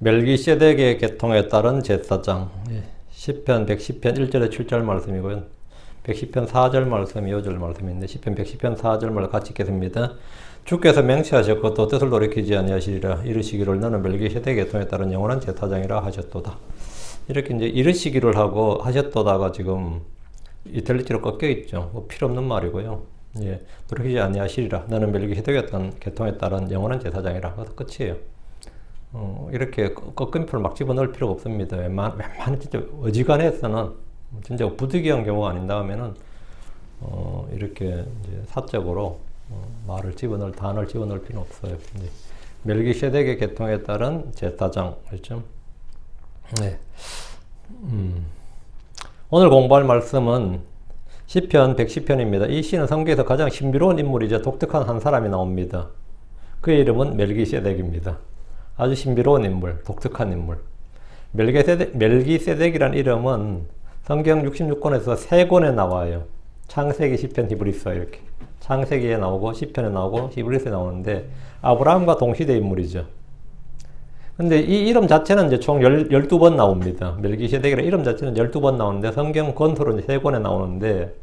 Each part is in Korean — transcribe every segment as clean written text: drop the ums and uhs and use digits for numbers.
멜기세덱의 계통에 따른 제사장. 시편 110편 1절에 7절 말씀이고요. 110편 4절 말씀, 2절 말씀인데 시편 110편 4절 말 같이 읽겠습니다. 주께서 맹세하셨고 또 뜻을 돌이키지 아니하시리라. 이르시기를 너는 멜기세덱 계통에 따른 영원한 제사장이라 하셨도다. 이렇게 이제 이르시기를 하고 하셨도다가 지금 이탈리아로 꺾여 있죠. 뭐 필요 없는 말이고요. 예, 돌이키지 아니하시리라. 너는 멜기세덱 계통에 따른 영원한 제사장이라. 그래서 끝이에요. 이렇게 꺾임표를 막 집어넣을 필요가 없습니다. 웬만한 진짜 어지간해서는 진짜 부득이한 경우가 아닌다 하면은 이렇게 이제 사적으로 말을 집어넣을 단어를 집어넣을 필요는 없어요. 멜기세덱의 계통에 따른 제사장 그렇죠? 네. 오늘 공부할 말씀은 시편 110편입니다. 이 시는 성경에서 가장 신비로운 인물이자 독특한 한 사람이 나옵니다. 그의 이름은 멜기세덱입니다. 아주 신비로운 인물, 독특한 인물. 멜기세덱이란 이름은 성경 66권에서 3권에 나와요. 창세기, 시편, 히브리서 이렇게. 창세기에 나오고 시편에 나오고 히브리서에 나오는데 아브라함과 동시대 인물이죠. 근데 이 이름 자체는 이제 총 12번 나옵니다. 멜기세덱이라는 이름 자체는 12번 나오는데 성경 권수로 이제 3권에 나오는데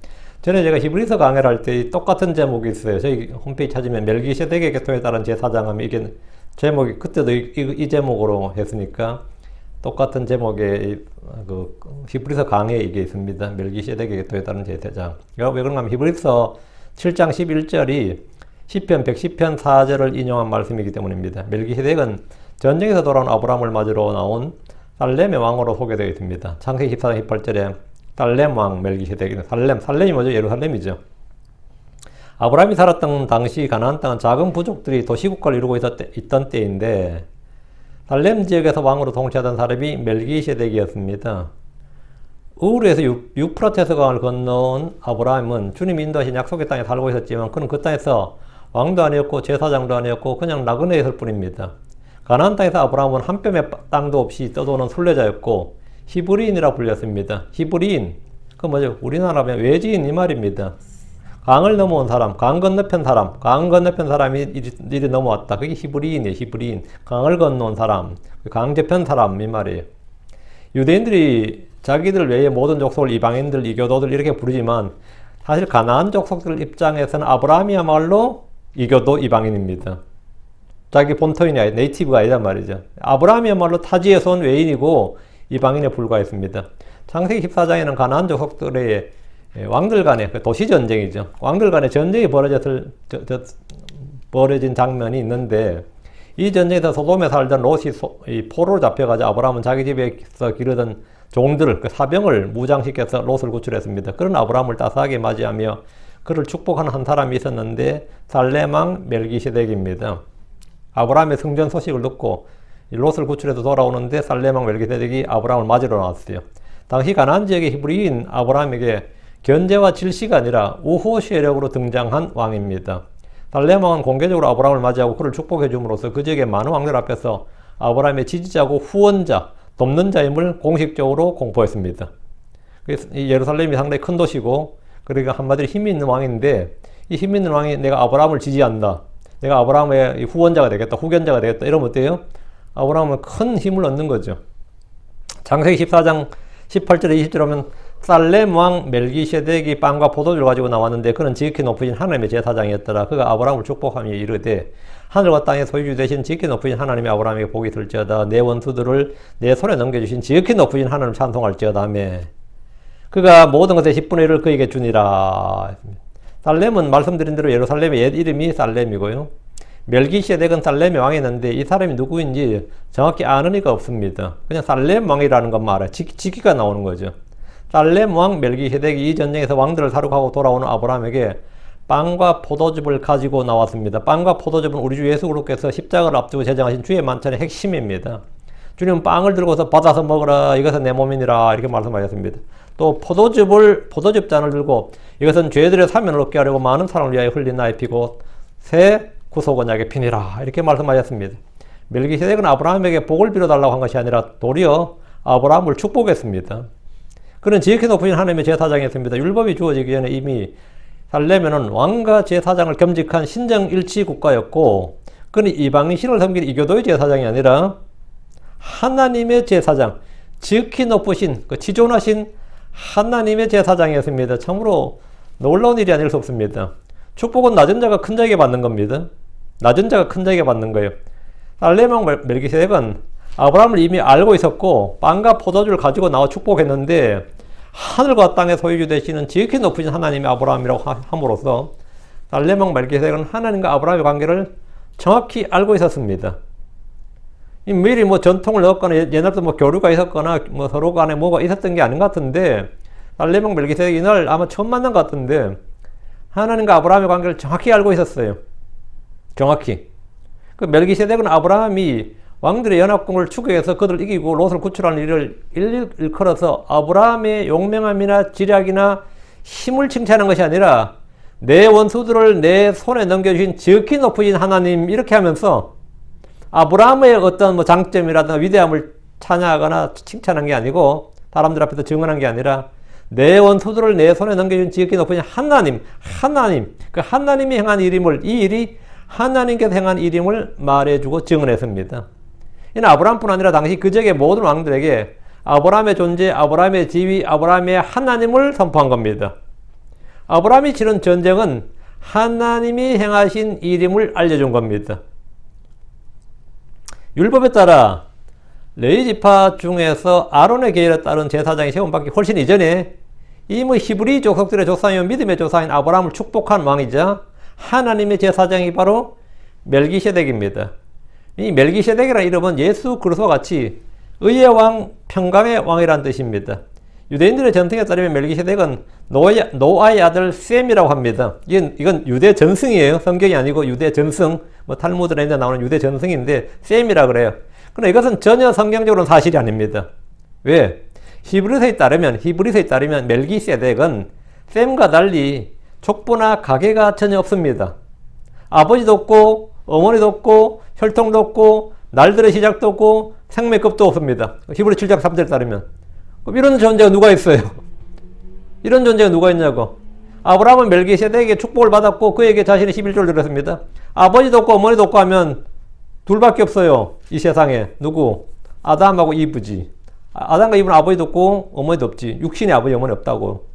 전에 제가 히브리서 강의를 할 때 똑같은 제목이 있어요. 저희 홈페이지 찾으면 멜기세덱의 계통에 따른 제사장 하면 이게 제목이 그때도 이 제목으로 했으니까 똑같은 제목의 그 히브리서 강의에 이게 있습니다. 멜기세덱의 계통에 따른 제사장. 왜 그런가 하면 히브리서 7장 11절이 시편 110편 4절을 인용한 말씀이기 때문입니다. 멜기세덱은 전쟁에서 돌아온 아브라함을 맞으러 나온 살렘의 왕으로 소개되어 있습니다. 창세기 14장 18절에 살렘 왕 멜기세덱. 살렘이 뭐죠? 예루살렘이죠. 아브라함이 살았던 당시 가나안 땅은 작은 부족들이 도시국가를 이루고 있던 때인데 살렘 지역에서 왕으로 통치하던 사람이 멜기세덱이었습니다. 우르에서 유프라테스 강을 건너온 아브라함은 주님이 인도하신 약속의 땅에 살고 있었지만 그는 그 땅에서 왕도 아니었고 제사장도 아니었고 그냥 나그네에 있을 뿐입니다. 가나안 땅에서 아브라함은 한 뼘의 땅도 없이 떠도는 순례자였고 히브리인이라 불렸습니다. 히브리인, 그 뭐죠? 우리나라 하면 외지인 이 말입니다. 강을 넘어온 사람, 강 건너편 사람이 이리 넘어왔다. 그게 히브리인이에요, 히브리인. 강을 건너온 사람, 강제편 사람 이 말이에요. 유대인들이 자기들 외에 모든 족속을 이방인들, 이교도들 이렇게 부르지만 사실 가나안 족속들 입장에서는 아브라함이야말로 이교도 이방인입니다. 자기 본토인이 아니라 네이티브가 아니란 말이죠. 아브라함이야말로 타지에서 온 외인이고 이방인에 불과했습니다. 창세기 14장에는 가나안 족속들의 왕들 간의 도시 전쟁이죠. 왕들 간의 전쟁이 벌어진 장면이 있는데 이 전쟁에서 소돔에 살던 롯이 포로로 잡혀가지고 아브라함은 자기 집에서 기르던 종들, 사병을 무장시켜서 롯을 구출했습니다. 그런 아브라함을 따스하게 맞이하며 그를 축복하는 한 사람이 있었는데 살렘 왕 멜기세덱입니다. 아브라함의 승전 소식을 듣고 롯을 구출해서 돌아오는데 살렘 왕 멜기세덱이 아브라함을 맞으러 나왔어요. 당시 가나안 지역의 히브리인 아브라함에게 견제와 질시가 아니라 우호 세력으로 등장한 왕입니다. 살렘 왕은 공개적으로 아브라함을 맞이하고 그를 축복해 줌으로써 그 지역의 많은 왕들 앞에서 아브라함의 지지자고 후원자, 돕는 자임을 공식적으로 공포했습니다. 이 예루살렘이 상당히 큰 도시고 그러니까 한마디로 힘이 있는 왕인데 이 힘 있는 왕이 내가 아브라함을 지지한다. 내가 아브라함의 후원자가 되겠다. 후견자가 되겠다. 이러면 어때요? 아브라함은 큰 힘을 얻는 거죠. 창세기 14장 18절에 20절 하면 살렘 왕 멜기세덱이 빵과 포도주를 가지고 나왔는데 그는 지극히 높으신 하나님의 제사장이었더라. 그가 아브라함을 축복하며 이르되 하늘과 땅의 소유주 되신 지극히 높으신 하나님의 아브라함에게 복이 있을지어다. 내 원수들을 내 손에 넘겨주신 지극히 높으신 하나님을 찬송할지어다 하며 그가 모든 것의 10분의 1을 그에게 주니라. 살렘은 말씀드린 대로 예루살렘의 옛 이름이 살렘이고요. 멜기세덱은 살렘의 왕이었는데 이 사람이 누구인지 정확히 아는 이가 없습니다. 그냥 살렘 왕이라는 것만 알아요. 직기가 나오는 거죠. 살렘 왕 멜기세덱이 이 전쟁에서 왕들을 사륙하고 돌아오는 아브라함에게 빵과 포도즙을 가지고 나왔습니다. 빵과 포도즙은 우리 주 예수 그리스도께서 십자가를 앞두고 제정하신 주의 만찬의 핵심입니다. 주님은 빵을 들고서 받아서 먹으라 이것은 내 몸이니라 이렇게 말씀하셨습니다. 또 포도즙잔을 들고 이것은 죄들의 사면을 얻게 하려고 많은 사람을 위하여 흘린 나의 피고 새 구속 언약의 피니라 이렇게 말씀하셨습니다. 멜기세덱은 아브라함에게 복을 빌어달라고 한 것이 아니라 도리어 아브라함을 축복했습니다. 그는 지극히 높으신 하나님의 제사장이었습니다. 율법이 주어지기 전에 이미 살렘에는 왕과 제사장을 겸직한 신정일치 국가였고 그는 이방인 신을 섬기는 이교도의 제사장이 아니라 하나님의 제사장, 지극히 높으신, 지존하신 하나님의 제사장이었습니다. 참으로 놀라운 일이 아닐 수 없습니다. 축복은 낮은 자가 큰 자에게 받는 겁니다. 낮은 자가 큰 자에게 받는 거예요. 살레명 멜기세덱은 아브라함을 이미 알고 있었고 빵과 포도주를 가지고 나와 축복했는데 하늘과 땅의 소유주 되시는 지극히 높으신 하나님의 아브라함이라고 함으로써 살레명 멜기세덱은 하나님과 아브라함의 관계를 정확히 알고 있었습니다. 미리 전통을 넣었거나 옛날부터 교류가 있었거나 서로 간에 뭐가 있었던 게 아닌 것 같은데 살레명 멜기세덱이 이날 아마 처음 만난 것 같은데 하나님과 아브라함의 관계를 정확히 알고 있었어요. 정확히. 그 멜기세덱은 아브라함이 왕들의 연합군을 추격해서 그들을 이기고 롯을 구출하는 일을 일컬어서 아브라함의 용맹함이나 지략이나 힘을 칭찬한 것이 아니라 내 원수들을 내 손에 넘겨주신 지극히 높으신 하나님 이렇게 하면서 아브라함의 어떤 장점이라든가 위대함을 찬양하거나 칭찬한 게 아니고 사람들 앞에서 증언한 게 아니라 내 원수들을 내 손에 넘겨준 지극히 높으신 하나님 그 하나님이 행한 일임을 이 일이 하나님께서 행한 일임을 말해주고 증언했습니다. 이는 아브라함뿐 아니라 당시 그 지역의 모든 왕들에게 아브라함의 존재, 아브라함의 지위, 아브라함의 하나님을 선포한 겁니다. 아브라함이 치른 전쟁은 하나님이 행하신 일임을 알려준 겁니다. 율법에 따라 레위 지파 중에서 아론의 계열에 따른 제사장이 세움받기 훨씬 이전에 이미 히브리 족속들의 조상이며 믿음의 조상인 아브라함을 축복한 왕이자 하나님의 제사장이 바로 멜기세덱입니다. 이 멜기세덱이라는 이름은 예수 그리스도와 같이 의의 왕, 평강의 왕이라는 뜻입니다. 유대인들의 전통에 따르면 멜기세덱은 노아의 아들 셈이라고 합니다. 이건 유대 전승이에요. 성경이 아니고 유대 전승, 탈무드에 나오는 유대 전승인데 셈이라 그래요. 그러나 이것은 전혀 성경적으로는 사실이 아닙니다. 왜? 히브리서에 따르면 멜기세덱은 셈과 달리 족보나 가계가 전혀 없습니다. 아버지도 없고 어머니도 없고 혈통도 없고 날들의 시작도 없고 생매급도 없습니다. 히브리 7장 3절에 따르면. 이런 존재가 누가 있어요? 이런 존재가 누가 있냐고. 아브라함은 멜기세덱에게 축복을 받았고 그에게 자신의 11조를 드렸습니다. 아버지도 없고 어머니도 없고 하면 둘밖에 없어요. 이 세상에. 누구? 아담하고 이브지. 아담과 이브는 아버지도 없고 어머니도 없지. 육신의 아버지 어머니 없다고.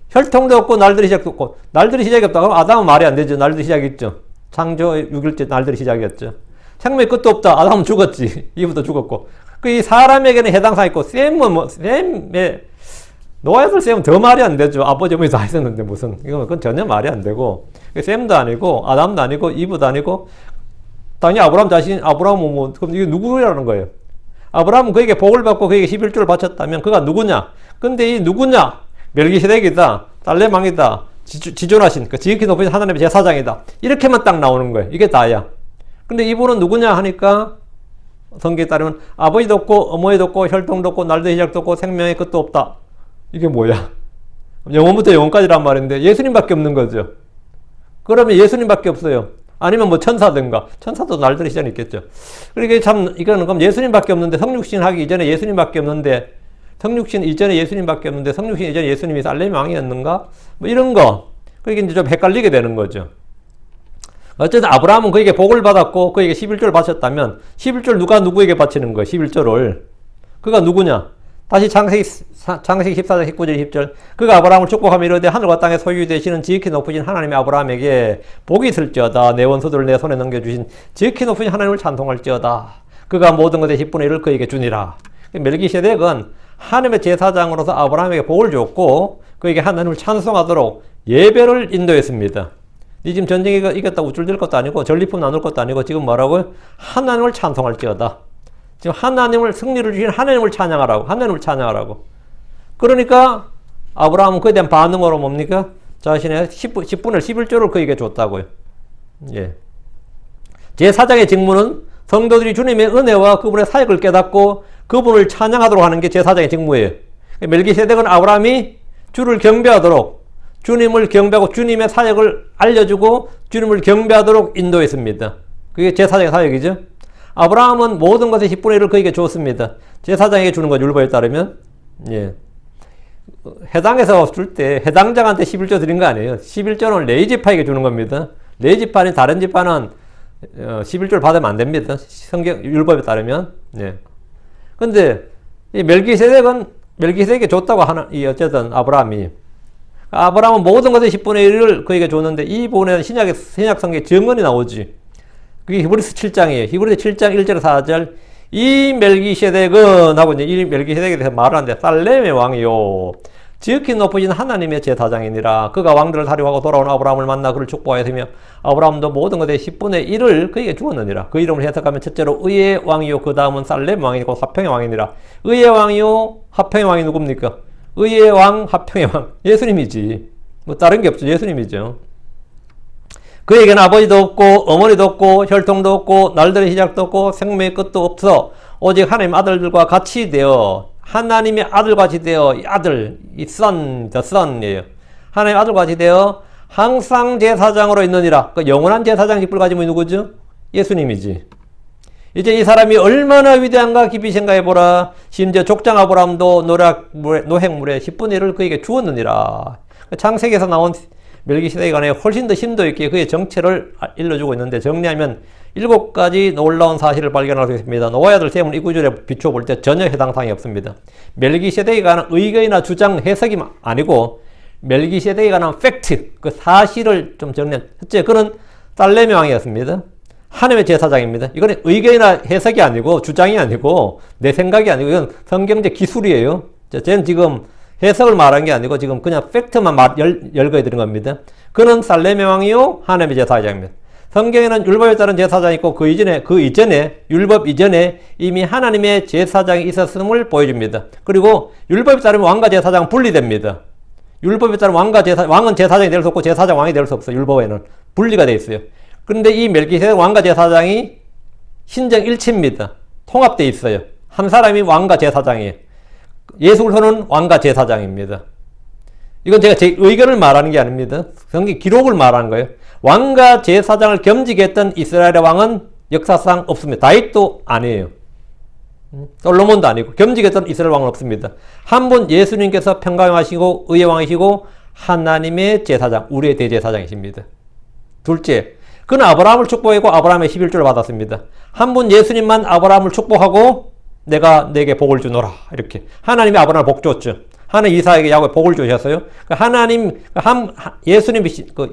혈통도 없고 날들의 시작도 없고. 날들의 시작이 없다고 하면 아담은 말이 안 되죠. 날들의 시작이 있죠. 창조 6일째 날들의 시작이었죠. 생명의 끝도 없다. 아담은 죽었지. 이브도 죽었고. 이 사람에게는 해당 사항이 있고 셈은 셈의 노아의 셈은 더 말이 안 되죠. 아버지 어머니 다 있었는데 무슨 그건 전혀 말이 안 되고 셈도 아니고 아담도 아니고 이브도 아니고 당연히 아브라함은 그럼 이게 누구라는 거예요? 아브라함은 그에게 복을 받고 그에게 11조를 바쳤다면 그가 누구냐? 근데 이 누구냐? 멜기세덱이다. 살레망이다. 지존하신 그 지극히 높으신 하나님의 제사장이다. 이렇게만 딱 나오는 거예요. 이게 다야. 근데 이분은 누구냐 하니까 성경에 따르면 아버지도 없고 어머니도 없고 혈통도 없고 날도 시작도 없고 생명의 끝도 없다. 이게 뭐야? 영원부터 영원까지란 말인데 예수님밖에 없는 거죠. 그러면 예수님밖에 없어요. 아니면 천사든가. 천사도 날들의 시작이 있겠죠. 그러니까 참 이거는 그럼 예수님밖에 없는데 성육신 하기 이전에 예수님밖에 없는데 성육신 이전에 예수님밖에 없는데 성육신 이전에 예수님이 살렘 왕이었는가? 이런 거. 그러니까 이제 좀 헷갈리게 되는 거죠. 어쨌든 아브라함은 그에게 복을 받았고 그에게 11조를 바쳤다면 11조를 누가 누구에게 바치는 거예요? 11조를. 그가 누구냐? 다시 창세기 14장 19절 20절. 그가 아브라함을 축복하며 이르되 하늘과 땅의 소유 되시는 지극히 높으신 하나님의 아브라함에게 복이 있을지어다. 내 원수들을 내 손에 넘겨주신 지극히 높으신 하나님을 찬송할지어다. 그가 모든 것의 10분의 1을 그에게 주니라. 멜기세덱은 하나님의 제사장으로서 아브라함에게 복을 줬고 그에게 하나님을 찬송하도록 예배를 인도했습니다. 이 지금 전쟁이 이겼다고 우쭐댈 것도 아니고 전리품 나눌 것도 아니고 지금 뭐라고요? 하나님을 찬송할지어다. 지금 하나님을 승리를 주신 하나님을 찬양하라고. 그러니까 아브라함은 그에 대한 반응으로 뭡니까? 자신의 10분의 11조를 그에게 줬다고요. 예. 제사장의 직무는 성도들이 주님의 은혜와 그분의 사역을 깨닫고 그분을 찬양하도록 하는 게 제사장의 직무예요. 멜기세덱은 아브라함이 주를 경배하도록 주님을 경배하고 주님의 사역을 알려주고 주님을 경배하도록 인도했습니다. 그게 제사장의 사역이죠. 아브라함은 모든 것의 10분의 1을 그에게 줬습니다. 제사장에게 주는 것 율법에 따르면. 예. 해당에서 줄 때 해당장한테 11조 드린 거 아니에요. 11조는 레위 지파에게 주는 겁니다. 레위 지파는 다른 지파는 11조를 받으면 안 됩니다. 성경 율법에 따르면. 예. 근데 이 멜기세덱이 줬다고 하는 이 어쨌든 아브라함이 모든 것의 10분의 1을 그에게 줬는데 이 부분에는 신약 성경에 증언이 나오지. 그게 히브리서 7장이에요. 히브리서 7장 1절 4절 이 멜기세덱은 하고 이제 이 멜기세덱에 대해서 말을 하는데 살렘의 왕이요 지극히 높으신 하나님의 제사장이니라. 그가 왕들을 다려하고 돌아온 아브라함을 만나 그를 축복하였으며 아브라함도 모든 것의 10분의 1을 그에게 주었느니라. 그 이름을 해석하면 첫째로 의의 왕이요 그 다음은 살렘 왕이고 화평의 왕이니라. 의의 왕이요 화평의 왕이 누굽니까? 의의 왕 화평의 왕 예수님이지. 뭐 다른 게 없죠. 예수님이죠. 그에게는 아버지도 없고 어머니도 없고 혈통도 없고 날들의 시작도 없고 생명의 끝도 없어 오직 하나님 아들들과 같이 되어 하나님의 아들같이 되어 이 아들, 이 son, the son이에요. 하나님의 아들같이 되어 항상 제사장으로 있느니라. 그 영원한 제사장 직분을 가지고 있는 누구죠? 예수님이지. 이제 이 사람이 얼마나 위대한가 깊이 생각해보라. 심지어 족장 아브라함도 노획물의 10분의 1을 그에게 주었느니라. 창세기에서 나온 멜기세덱에 관해 훨씬 더 심도 있게 그의 정체를 일러주고 있는데 정리하면 7가지 놀라운 사실을 발견할 수 있습니다. 노아의 아들 셈은 이 구절에 비추어 볼 때 전혀 해당 사항이 없습니다. 멜기세덱에 관한 의견이나 주장, 해석이 아니고 멜기세덱에 관한 팩트, 그 사실을 좀 정리한. 첫째, 그는 살렘의 왕이었습니다. 하나님의 제사장입니다. 이건 의견이나 해석이 아니고 주장이 아니고 내 생각이 아니고 이건 성경적 기술이에요. 저는 지금 해석을 말한 게 아니고 지금 그냥 팩트만 열거해 드린 겁니다. 그는 살렘의 왕이요 하나님의 제사장입니다. 성경에는 율법에 따른 제사장이 있고 그 이전에 율법 이전에 이미 하나님의 제사장이 있었음을 보여줍니다. 그리고 율법에 따르면 왕과 제사장은 분리됩니다. 율법에 따르면 왕은 제사장이 될 수 없고 제사장 왕이 될 수 없어요. 율법에는 분리가 되어 있어요. 그런데 이 멜기세덱 왕과 제사장이 신정일치입니다. 통합되어 있어요. 한 사람이 왕과 제사장이에요. 예수 그리스도는 왕과 제사장입니다. 이건 제가 제 의견을 말하는 게 아닙니다. 성경 기록을 말하는 거예요. 왕과 제사장을 겸직해 했던 이스라엘의 왕은 역사상 없습니다. 다윗도 아니에요. 솔로몬도 아니고 겸직했던 이스라엘 왕은 없습니다. 한 분 예수님께서 평강하시고 의의 왕이시고 하나님의 제사장, 우리의 대제사장이십니다. 둘째, 그는 아브라함을 축복했고 아브라함의 11조를 받았습니다. 한 분 예수님만 아브라함을 축복하고 내가 내게 복을 주노라. 이렇게. 하나님이 아브라함을 복 줬죠. 하나님 이삭에게 야곱에 복을 주셨어요. 예수님,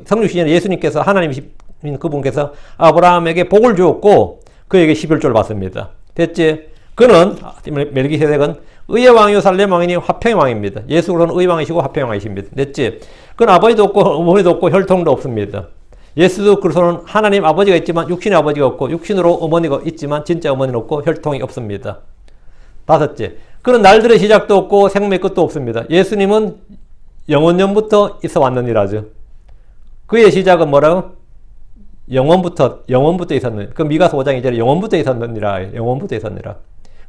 성령 시즌에 예수님께서 하나님이신 그분께서 아브라함에게 복을 주었고 그에게 11조를 받습니다. 됐지? 그는, 멜기세덱은 의의 왕이요 살렘 왕이니 화평의 왕입니다. 예수 그리스도는 의의 왕이시고 화평의 왕이십니다. 됐지? 그는 아버지도 없고 어머니도 없고 혈통도 없습니다. 예수 그리스도는 하나님 아버지가 있지만 육신의 아버지가 없고 육신으로 어머니가 있지만 진짜 어머니는 없고 혈통이 없습니다. 다섯째, 그는 날들의 시작도 없고 생명의 끝도 없습니다. 예수님은 영원전부터 있어 왔느니라죠. 그의 시작은 뭐라고? 영원부터 있었느니라. 그 미가서 5장 2절에 영원부터 있었느니라. 영원부터 있었느니라.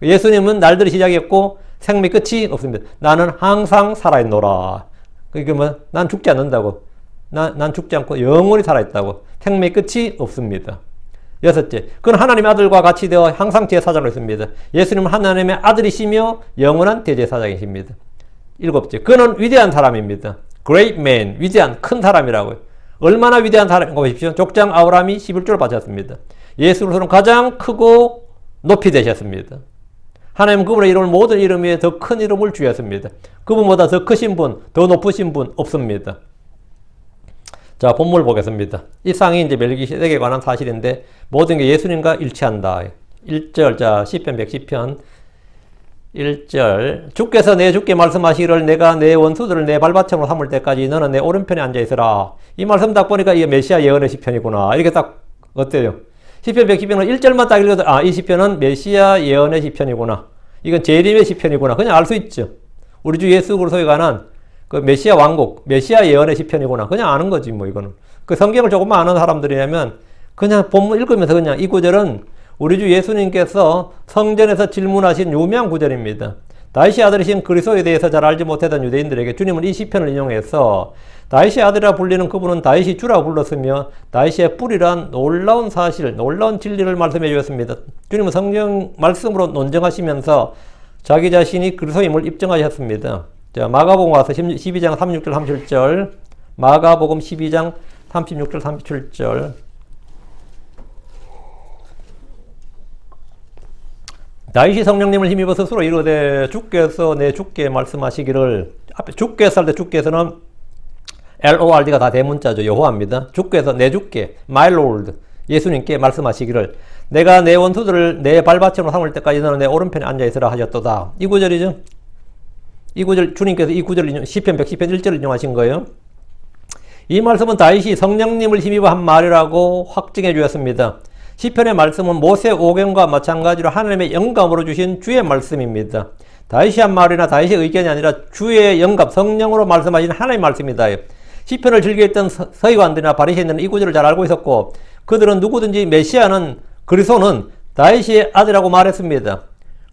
예수님은 날들의 시작이었고 생명의 끝이 없습니다. 나는 항상 살아있노라. 그게 뭐, 난 죽지 않는다고. 난 죽지 않고 영원히 살아있다고. 생명의 끝이 없습니다. 여섯째, 그는 하나님의 아들과 같이 되어 항상 제사장으로 있습니다. 예수님은 하나님의 아들이시며 영원한 대제사장이십니다. 일곱째, 그는 위대한 사람입니다. Great man, 위대한 큰 사람이라고요. 얼마나 위대한 사람인가 보십시오. 족장 아브라함이 11조를 바쳤습니다. 예수 그리스도는 가장 크고 높이 되셨습니다. 하나님은 그분의 이름을 모든 이름 위에 더 큰 이름을 주셨습니다. 그분보다 더 크신 분, 더 높으신 분 없습니다. 자, 본문을 보겠습니다. 이 쌍이 이제 멜기세덱에 관한 사실인데 모든 게 예수님과 일치한다. 1절, 자, 시편 110편 1절, 주께서 내 주께 말씀하시기를 내가 내 원수들을 내 발받침으로 삼을 때까지 너는 내 오른편에 앉아 있으라. 이 말씀 딱 보니까 이게 메시아 예언의 시편이구나. 이렇게 딱 어때요? 시편 110편은 1절만 딱 읽어도 이 시편은 메시아 예언의 시편이구나. 이건 재림의 시편이구나. 그냥 알 수 있죠. 우리 주 예수 그리스도에 관한 그 메시아 왕국, 메시아 예언의 시편이구나. 그냥 아는 거지, 뭐, 이거는. 그 성경을 조금만 아는 사람들이라면, 그냥 본문 읽으면서 그냥 이 구절은 우리 주 예수님께서 성전에서 질문하신 유명한 구절입니다. 다윗의 아들이신 그리스도에 대해서 잘 알지 못했던 유대인들에게 주님은 이 시편을 인용해서 다윗의 아들이라 불리는 그분은 다윗이 주라고 불렀으며 다윗의 뿌리란 놀라운 사실, 놀라운 진리를 말씀해 주셨습니다. 주님은 성경 말씀으로 논증하시면서 자기 자신이 그리스도임을 입증하셨습니다. 자, 마가복음 와서 12장 36절 37절, 마가복음 12장 36절 37절. 다윗이 성령님을 힘입어 스스로 이르되 주께서 내 주께 말씀하시기를, 앞에 주께서 할 때 주께서는 LORD가 다 대문자죠. 여호와입니다. 주께서 내 주께 My Lord 예수님께 말씀하시기를 내가 내 원수들을 내 발받침으로 삼을 때까지 너는 내 오른편에 앉아있으라 하셨도다. 이 구절이죠. 이 구절, 주님께서 이 구절을 시편 110편 1절을 인용하신 거예요. 이 말씀은 다윗이 성령님을 힘입어 한 말이라고 확증해 주었습니다. 시편의 말씀은 모세 오경과 마찬가지로 하나님의 영감으로 주신 주의 말씀입니다. 다윗이 한 말이나 다윗의 의견이 아니라 주의 영감, 성령으로 말씀하신 하나님의 말씀이다. 시편을 즐겨했던 서기관들이나 바리새인들은 이 구절을 잘 알고 있었고 그들은 누구든지 메시아는 그리스도는 다윗의 아들이라고 말했습니다.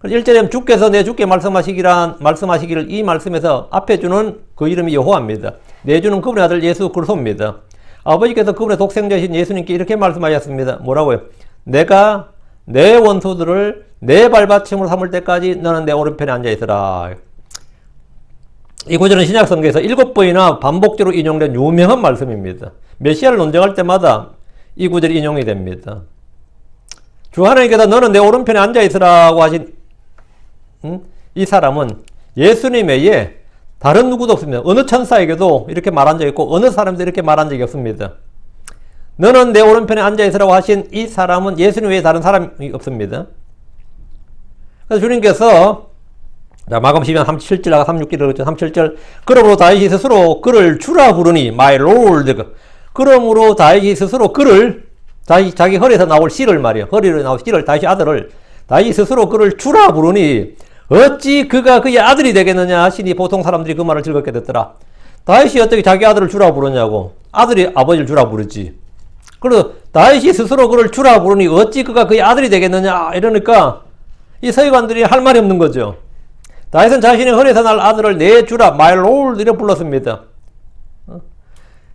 1절에 주께서 내 주께 말씀하시기를 이 말씀에서 앞에 주는 그 이름이 여호와입니다. 내주는 그분의 아들 예수 그리스도입니다. 아버지께서 그분의 독생자이신 예수님께 이렇게 말씀하셨습니다. 뭐라고요? 내가 내 원수들을 내 발받침으로 삼을 때까지 너는 내 오른편에 앉아있으라. 이 구절은 신약성경에서 7번이나 반복적으로 인용된 유명한 말씀입니다. 메시아를 논쟁할 때마다 이 구절이 인용이 됩니다. 주 하나님께서 너는 내 오른편에 앉아있으라고 하신 이 사람은 예수님 외에 다른 누구도 없습니다. 어느 천사에게도 이렇게 말한 적이 있고 어느 사람도 이렇게 말한 적이 없습니다. 너는 내 오른편에 앉아있으라고 하신 이 사람은 예수님 외에 다른 사람이 없습니다. 그래서 주님께서 마가복음 12장 37절과 36절을 그랬죠. 37절 그러므로 다윗이 스스로 그를 주라 부르니 My Lord. 그러므로 다윗이 스스로 그를 자기 허리에서 나올 씨를 말이에요. 허리로 나올 씨를 다윗의 아들을 다윗이 스스로 그를 주라 부르니 어찌 그가 그의 아들이 되겠느냐 하시니 보통 사람들이 그 말을 즐겁게 듣더라. 다윗이 어떻게 자기 아들을 주라 부르냐고. 아들이 아버지를 주라 부르지. 그래서 다윗이 스스로 그를 주라 부르니 어찌 그가 그의 아들이 되겠느냐 이러니까 이 서기관들이 할 말이 없는 거죠. 다윗은 자신의 허리에서 날 아들을 내 주라 My Lord 이렇게 불렀습니다.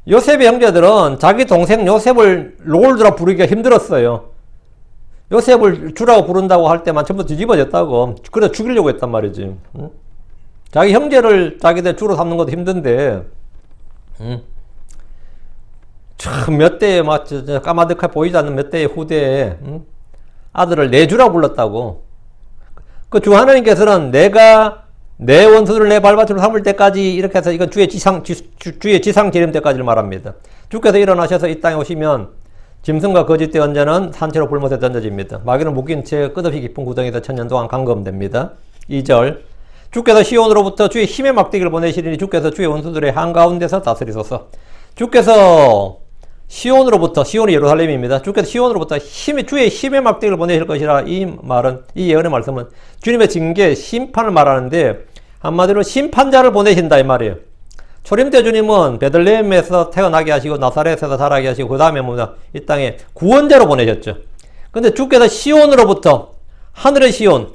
요셉의 형제들은 자기 동생 요셉을 롤드라 부르기가 힘들었어요. 요셉을 주라고 부른다고 할 때만 전부 뒤집어졌다고. 그래서 죽이려고 했단 말이지. 자기 형제를 자기들 주로 삼는 것도 힘든데 참 몇 대에 막 까마득하게 보이지 않는 몇 대의 후대에 아들을 내주라고 불렀다고. 그 주 하나님께서는 내가 내 원수들을 내 발받침으로 삼을 때까지 이렇게 해서 이건 주의 지상 지름 때까지를 말합니다. 주께서 일어나셔서 이 땅에 오시면 짐승과 거짓된 언자는 산채로 불못에 던져집니다. 마귀는 묶인 채 끝없이 깊은 구덩이에서 천년 동안 감금됩니다. 2절 주께서 시온으로부터 주의 힘의 막대기를 보내시리니 주께서 주의 원수들의 한가운데서 다스리소서. 주께서 시온으로부터, 시온이 예루살렘입니다. 주께서 시온으로부터 주의 힘의 막대기를 보내실 것이라. 이 말은, 이 예언의 말씀은 주님의 징계, 심판을 말하는데 한마디로 심판자를 보내신다 이 말이에요. 초림 때 주님은 베들레헴에서 태어나게 하시고 나사렛에서 자라게 하시고 그 다음에 뭐냐 이 땅에 구원자로 보내셨죠. 근데 주께서 시온으로부터 하늘의 시온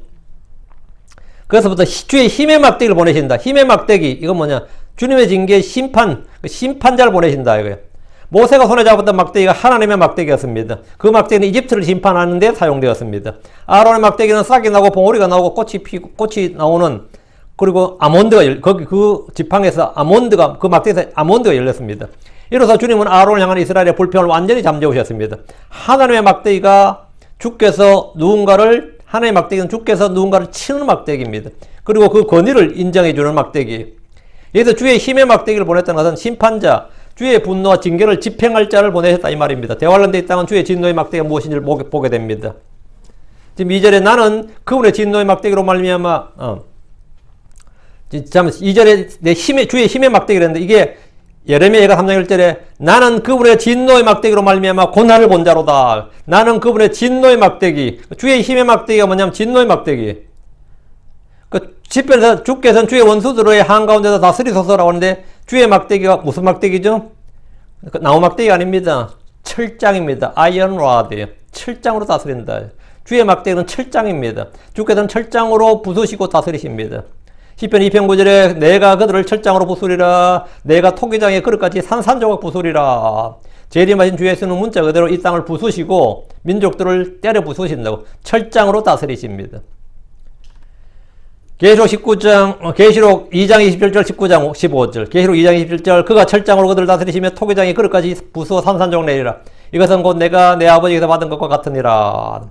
그래서부터 주의 힘의 막대기를 보내신다. 힘의 막대기 이건 뭐냐 주님의 징계 심판 심판자를 보내신다 이거예요. 모세가 손에 잡았던 막대기가 하나님의 막대기였습니다. 그 막대기는 이집트를 심판하는 데 사용되었습니다. 아론의 막대기는 싹이 나고 봉오리가 나오고 꽃이 나오는 그리고 아몬드가 거기 그 지팡에서 아몬드가 그 막대기에서 아몬드가 열렸습니다. 이로써 주님은 아론을 향한 이스라엘의 불평을 완전히 잠재우셨습니다. 하나님의 막대기가 주께서 누군가를 하나님의 막대기는 주께서 누군가를 치는 막대기입니다. 그리고 그 권위를 인정해 주는 막대기. 여기서 주의 힘의 막대기를 보냈다는 것은 심판자 주의 분노와 징계를 집행할 자를 보내셨다 이 말입니다. 대환란대 이 땅은 주의 진노의 막대기가 무엇인지를 보게 됩니다. 지금 2절에 나는 그분의 진노의 막대기로 말미암아 2절에 내 힘의 주의 힘의 막대기를 했는데 이게 예레미야가 3장 1절에 나는 그분의 진노의 막대기로 말미암아 고난을 본 자로다. 나는 그분의 진노의 막대기. 주의 힘의 막대기가 뭐냐면 진노의 막대기. 그 시편에서 주께서는 주의 원수들의 한가운데서 다스리소서라고 하는데 주의 막대기가 무슨 막대기죠? 나무 막대기가 아닙니다. 철장입니다. 아이언 로드예요. 철장으로 다스린다. 주의 막대기는 철장입니다. 주께서는 철장으로 부수시고 다스리십니다. 시편 2편 9절에 내가 그들을 철장으로 부수리라. 내가 토기장의 그릇같이 산산조각 부수리라. 재림하신 주 예수는 문자 그대로 이 땅을 부수시고 민족들을 때려 부수신다고 철장으로 다스리십니다. 계시록 2장 27절 19장 15절 계시록 2장 27절 그가 철장으로 그들을 다스리시며 토기장의 그릇까지 부수어 산산조각 내리라. 이것은 곧 내가 내 아버지에게서 받은 것과 같으니라.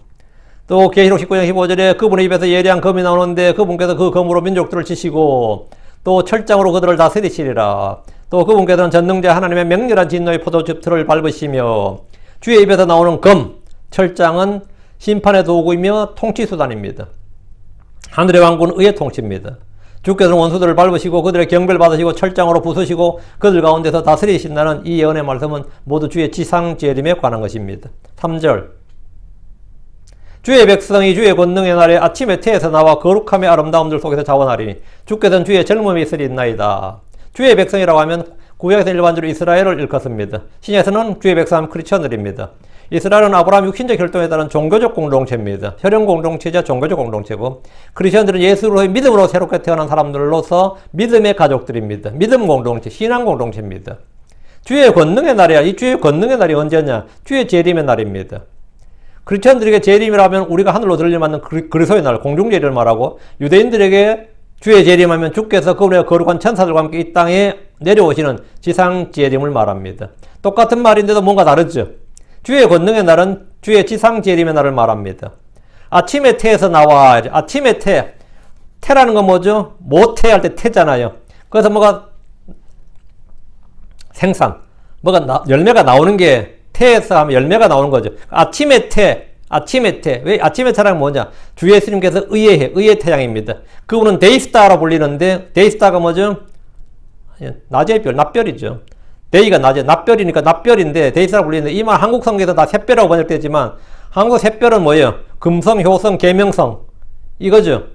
또 계시록 19장 15절에 그분의 입에서 예리한 검이 나오는데 그분께서 그 검으로 민족들을 치시고 또 철장으로 그들을 다스리시리라. 또 그분께서는 전능자 하나님의 맹렬한 진노의 포도즙틀을 밟으시며 주의 입에서 나오는 검, 철장은 심판의 도구이며 통치수단입니다. 하늘의 왕국은 의의 통치입니다. 주께서는 원수들을 밟으시고 그들의 경배를 받으시고 철장으로 부수시고 그들 가운데서 다스리신다는 이 예언의 말씀은 모두 주의 지상재림에 관한 것입니다. 3절 주의 백성이 주의 권능의 날에 아침에 태에서 나와 거룩함의 아름다움들 속에서 자원하리니 주께서는 주의 젊음이 있으리나이다. 주의 백성이라고 하면 구약에서 일반적으로 이스라엘을 일컫습니다. 신약에서는 주의 백성은 크리스천들입니다. 이스라엘은 아브라함 육신적 혈통에 따른 종교적 공동체입니다. 혈연 공동체자 종교적 공동체고 크리스천들은 예수로의 믿음으로 새롭게 태어난 사람들로서 믿음의 가족들입니다. 믿음 공동체, 신앙 공동체입니다. 주의 권능의 날이야. 이 주의 권능의 날이 언제냐? 주의 재림의 날입니다. 크리스천들에게 재림이라면 우리가 하늘로 들려맞는 그리스도의 날, 공중재림을 말하고 유대인들에게 주의 재림하면 주께서 그분의 거룩한 천사들과 함께 이 땅에 내려오시는 지상재림을 말합니다. 똑같은 말인데도 뭔가 다르죠. 주의 권능의 날은 주의 지상재림의 날을 말합니다. 아침의 태에서 나와. 아침의 태. 태라는 건 뭐죠? 모태할 때 태잖아요. 그래서 뭐가 생산. 뭐가 열매가 나오는 게 태에서 하면 열매가 나오는 거죠. 아침의 태. 아침의 태. 왜 아침의 태라는 뭐냐? 주 예수님께서 의의 태양입니다. 그분은 데이스타로 불리는데 데이스타가 뭐죠? 낮의 별, 낮별이죠. 데이가 낮에, 낮별이니까 낮별인데 데이스타로 불리는데 이 말 한국 성경에서 다 샛별이라고 번역되지만 한국 샛별은 뭐예요? 금성, 효성, 계명성 이거죠.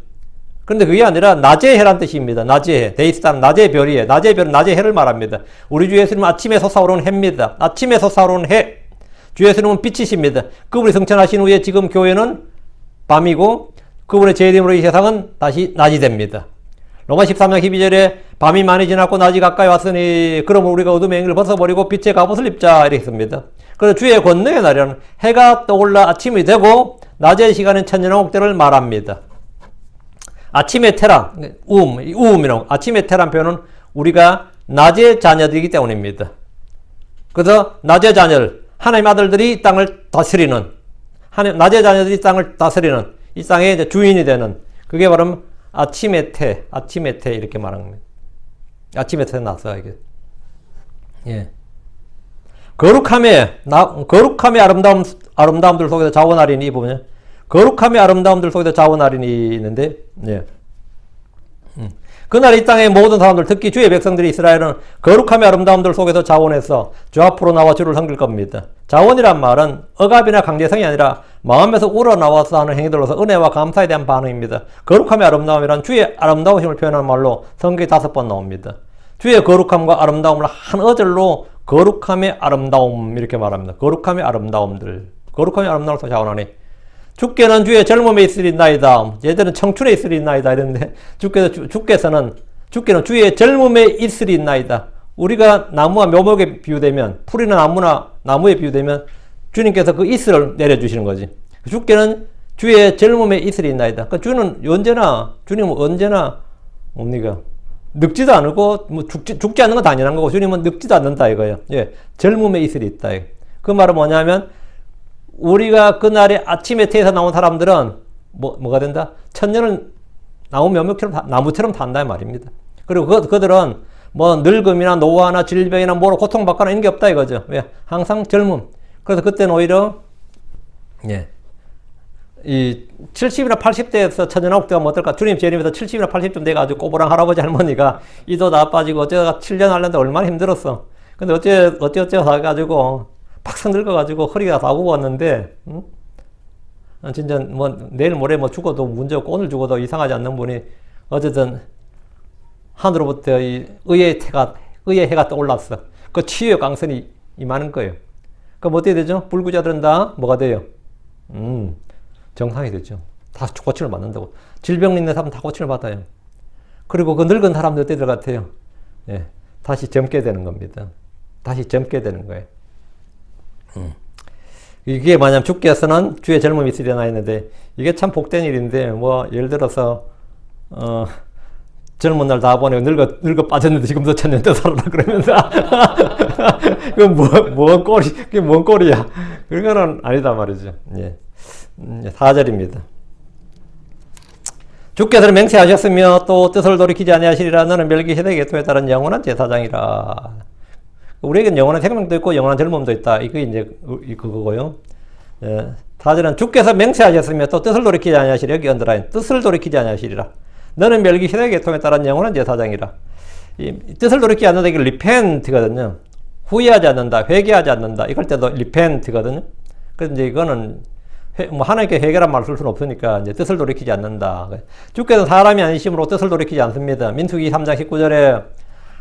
그런데 그게 아니라 낮의 해란 뜻입니다. 낮의 해. 데이스타는 낮의 별이에요. 낮의 별은 낮의 해를 말합니다. 우리 주 예수님은 아침에 솟아오르는 해입니다. 아침에 솟아오르는 해. 주 예수님은 빛이십니다. 그분이 승천하신 후에 지금 교회는 밤이고 그분의 재림으로 이 세상은 다시 낮이 됩니다. 로마 13장 12절에 밤이 많이 지났고 낮이 가까이 왔으니 그러므로 우리가 어둠의 행위를 벗어버리고 빛의 갑옷을 입자 이렇게 씁니다. 그래서 주의 권능의 날에는 해가 떠올라 아침이 되고 낮의 시간은 천년왕국때를 말합니다. 아침의 태란, 우음이라고 아침의 태란 표현은 우리가 낮의 자녀들이기 때문입니다. 그래서 낮의 자녀를 하나님의 아들들이 이 땅을 다스리는 낮의 자녀들이 이 땅을 다스리는 이 땅의 이제 주인이 되는 그게 바로 아침의 태 이렇게 말하는 겁니다. 아침의 태 나서 이게 예. 거룩함의 아름다움들 속에서 자원하리니 이 부분에 거룩함의 아름다움들 속에서 자원하리니 있는데 예. 그날 이 땅의 모든 사람들 특히 주의 백성들이 이스라엘은 거룩함의 아름다움들 속에서 자원해서 주 앞으로 나와 주를 섬길 겁니다. 자원이란 말은 억압이나 강제성이 아니라 마음에서 우러나와서 하는 행위들로서 은혜와 감사에 대한 반응입니다. 거룩함의 아름다움이란 주의 아름다우심을 표현하는 말로 성경에 5번 나옵니다. 주의 거룩함과 아름다움을 한 어절로 거룩함의 아름다움 이렇게 말합니다. 거룩함의 아름다움들. 거룩함의 아름다움을 또 자원하니 주께는 주의 젊음에 있으리나이다. 얘들은 청춘에 있으리나이다. 이랬는데 주께는 주의 젊음에 있으리나이다. 우리가 나무와 묘목에 비유되면 풀이나 나무에 비유되면 주님께서 그 이슬을 내려주시는 거지. 주께는 주의 젊음에 있으리나이다. 그러니까 주님은 언제나 뭡니까? 늙지도 않고 뭐 죽지 않는 건 당연한 거고 주님은 늙지도 않는다 이거예요. 예, 젊음에 있으리 있다. 그 말은 뭐냐면 우리가 그날에 아침에 태에서 나온 사람들은 뭐가 된다? 천년을 나무처럼 산다 말입니다. 그리고 그들은 뭐 늙음이나 노화나 질병이나 뭐로 고통받거나 이런 게 없다 이거죠. 왜? 항상 젊음. 그래서 그때는 오히려 예. 이 70이나 80대에서 천년왕국때가 뭐 어떨까? 주님 재림에서 70이나 80쯤 돼가지고 꼬부랑 할아버지 할머니가 이도 다 빠지고 어쩌다가 7년 하려는데 얼마나 힘들었어. 근데 어째 해가지고 팍상 늙어가지고 허리가 다 굽었는데, 진짜 뭐 내일 모레 뭐 죽어도 문제 없고 오늘 죽어도 이상하지 않는 분이 어쨌든 하늘로부터 이 의의 해가 떠올랐어. 그 치유의 강선이 임하는 거예요. 그럼 어떻게 되죠? 불구자들은 다 뭐가 돼요? 정상이 되죠. 다 고침을 받는다고. 질병 있는 사람 다 고침을 받아요. 그리고 그 늙은 사람들 어때들 같아요? 예, 다시 젊게 되는 겁니다. 다시 젊게 되는 거예요. 이게 뭐냐면 주께서는 주의 젊음이 있으려나 했는데 이게 참 복된 일인데 뭐 예를 들어서 젊은 날 다 보내고 늙어 빠졌는데 지금도 천년 더 살아라 그러면서 그건 뭔 꼴이야. 그거는 아니다 말이죠. 예. 4절입니다. 주께서는 맹세하셨으며 또 뜻을 돌이키지 아니하시리라. 너는 멜기세덱의 계통에 따른 영원한 제사장이라. 우리에겐 영원한 생명도 있고 영원한 젊음도 있다. 이게 이제 그거고요. 4절은 주께서 맹세하셨으며 또 뜻을 돌이키지 아니하시리라. 여기 언더라인. 뜻을 돌이키지 아니하시리라. 너는 멜기세덱의 계통에 따른 영원한 제사장이라. 이 뜻을 돌이키지 않는다. 이게 리펜트거든요. 후회하지 않는다. 회개하지 않는다. 이럴 때도 리펜트거든요. 그래서 이제 이거는 하나님께 회개란 말을 쓸 수는 없으니까 이제 뜻을 돌이키지 않는다. 주께서 사람이 아니심으로 뜻을 돌이키지 않습니다. 민수기 3장 19절에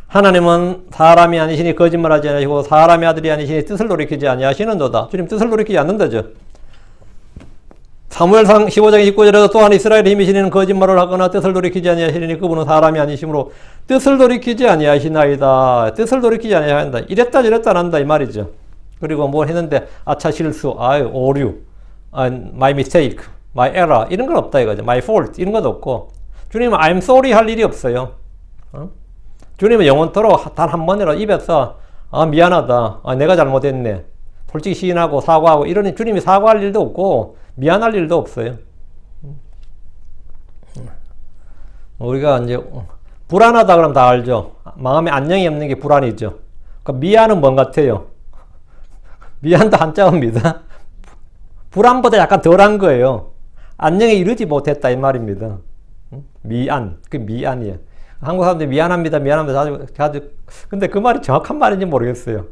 하나님은 사람이 아니시니 거짓말하지 아니하시고 사람의 아들이 아니시니 뜻을 돌이키지 아니하시는도다. 주님 뜻을 돌이키지 않는다죠. 사무엘상 15장 29절에도 또한 이스라엘의 힘이신 이는 거짓말을 하거나 뜻을 돌이키지 아니하시니 그분은 사람이 아니시므로 뜻을 돌이키지 아니하시나이다. 뜻을 돌이키지 아니하신다. 이랬다 저랬다 한다 이 말이죠. 그리고 뭘 했는데 아차 실수, 오류, my mistake, my error 이런 건 없다 이거죠. my fault 이런 것도 없고 주님은 I'm sorry 할 일이 없어요. 주님은 영원토록 단 한 번이라도 입에서 미안하다, 내가 잘못했네 솔직히 시인하고 사과하고 이러니 주님이 사과할 일도 없고 미안할 일도 없어요. 우리가 이제 불안하다 그러면 다 알죠. 마음에 안녕이 없는 게 불안이죠. 그러니까 미안은 뭔 같아요? 미안도 한자어입니다. 불안보다 약간 덜한 거예요. 안녕에 이르지 못했다 이 말입니다. 미안, 그 미안이에요. 한국 사람들이 미안합니다, 미안합니다 자주 근데 그 말이 정확한 말인지 모르겠어요.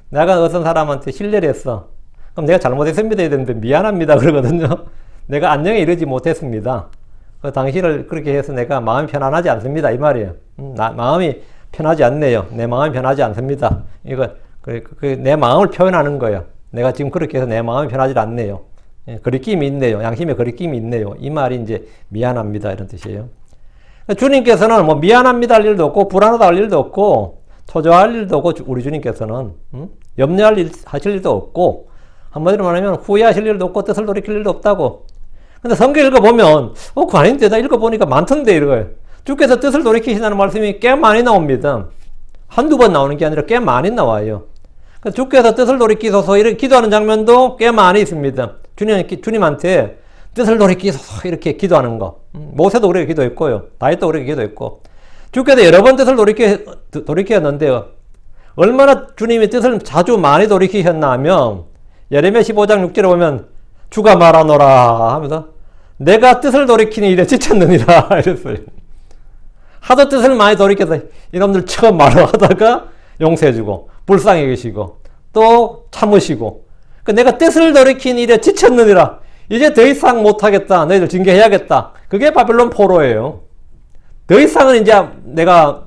내가 어떤 사람한테 신뢰를 했어. 그럼 내가 잘못했습니다 이랬는데 미안합니다 그러거든요. 내가 안녕에 이르지 못했습니다. 당신을 그렇게 해서 내가 마음이 편안하지 않습니다 이 말이에요. 마음이 편하지 않네요. 내 마음이 편하지 않습니다. 이거 내 마음을 표현하는 거예요. 내가 지금 그렇게 해서 내 마음이 편하지 않네요. 거리낌이 있네요. 양심에 거리낌이 있네요. 이 말이 이제 미안합니다 이런 뜻이에요. 주님께서는 뭐 미안합니다 할 일도 없고 불안하다 할 일도 없고 초조할 일도 없고 우리 주님께서는 염려할 일 하실 일도 없고 한마디로 말하면 후회하실 일도 없고 뜻을 돌이킬 일도 없다고. 근데 성경 읽어보면 그거 아닌데 나 읽어보니까 많던데 이거예요. 주께서 뜻을 돌이키신다는 말씀이 꽤 많이 나옵니다. 한두 번 나오는 게 아니라 꽤 많이 나와요. 주께서 뜻을 돌이키소서 이렇게 기도하는 장면도 꽤 많이 있습니다. 주님한테 뜻을 돌이키소서 이렇게 기도하는 거. 모세도 그렇게 기도했고요. 다윗도 그렇게 기도했고. 주께서 여러 번 뜻을 돌이켰는데요. 얼마나 주님이 뜻을 자주 많이 돌이키셨나 하면 예레미야 15장 6절에 보면 주가 말하노라 하면서 내가 뜻을 돌이키니 이래 지쳤느니라 이랬어요. 하도 뜻을 많이 돌이켜서 이놈들 처음 말을 하다가 용서해주고 불쌍히 계시고 또 참으시고 내가 뜻을 돌이키니 이래 지쳤느니라 이제 더 이상 못하겠다 너희들 징계해야겠다 그게 바벨론 포로예요. 더 이상은 이제 내가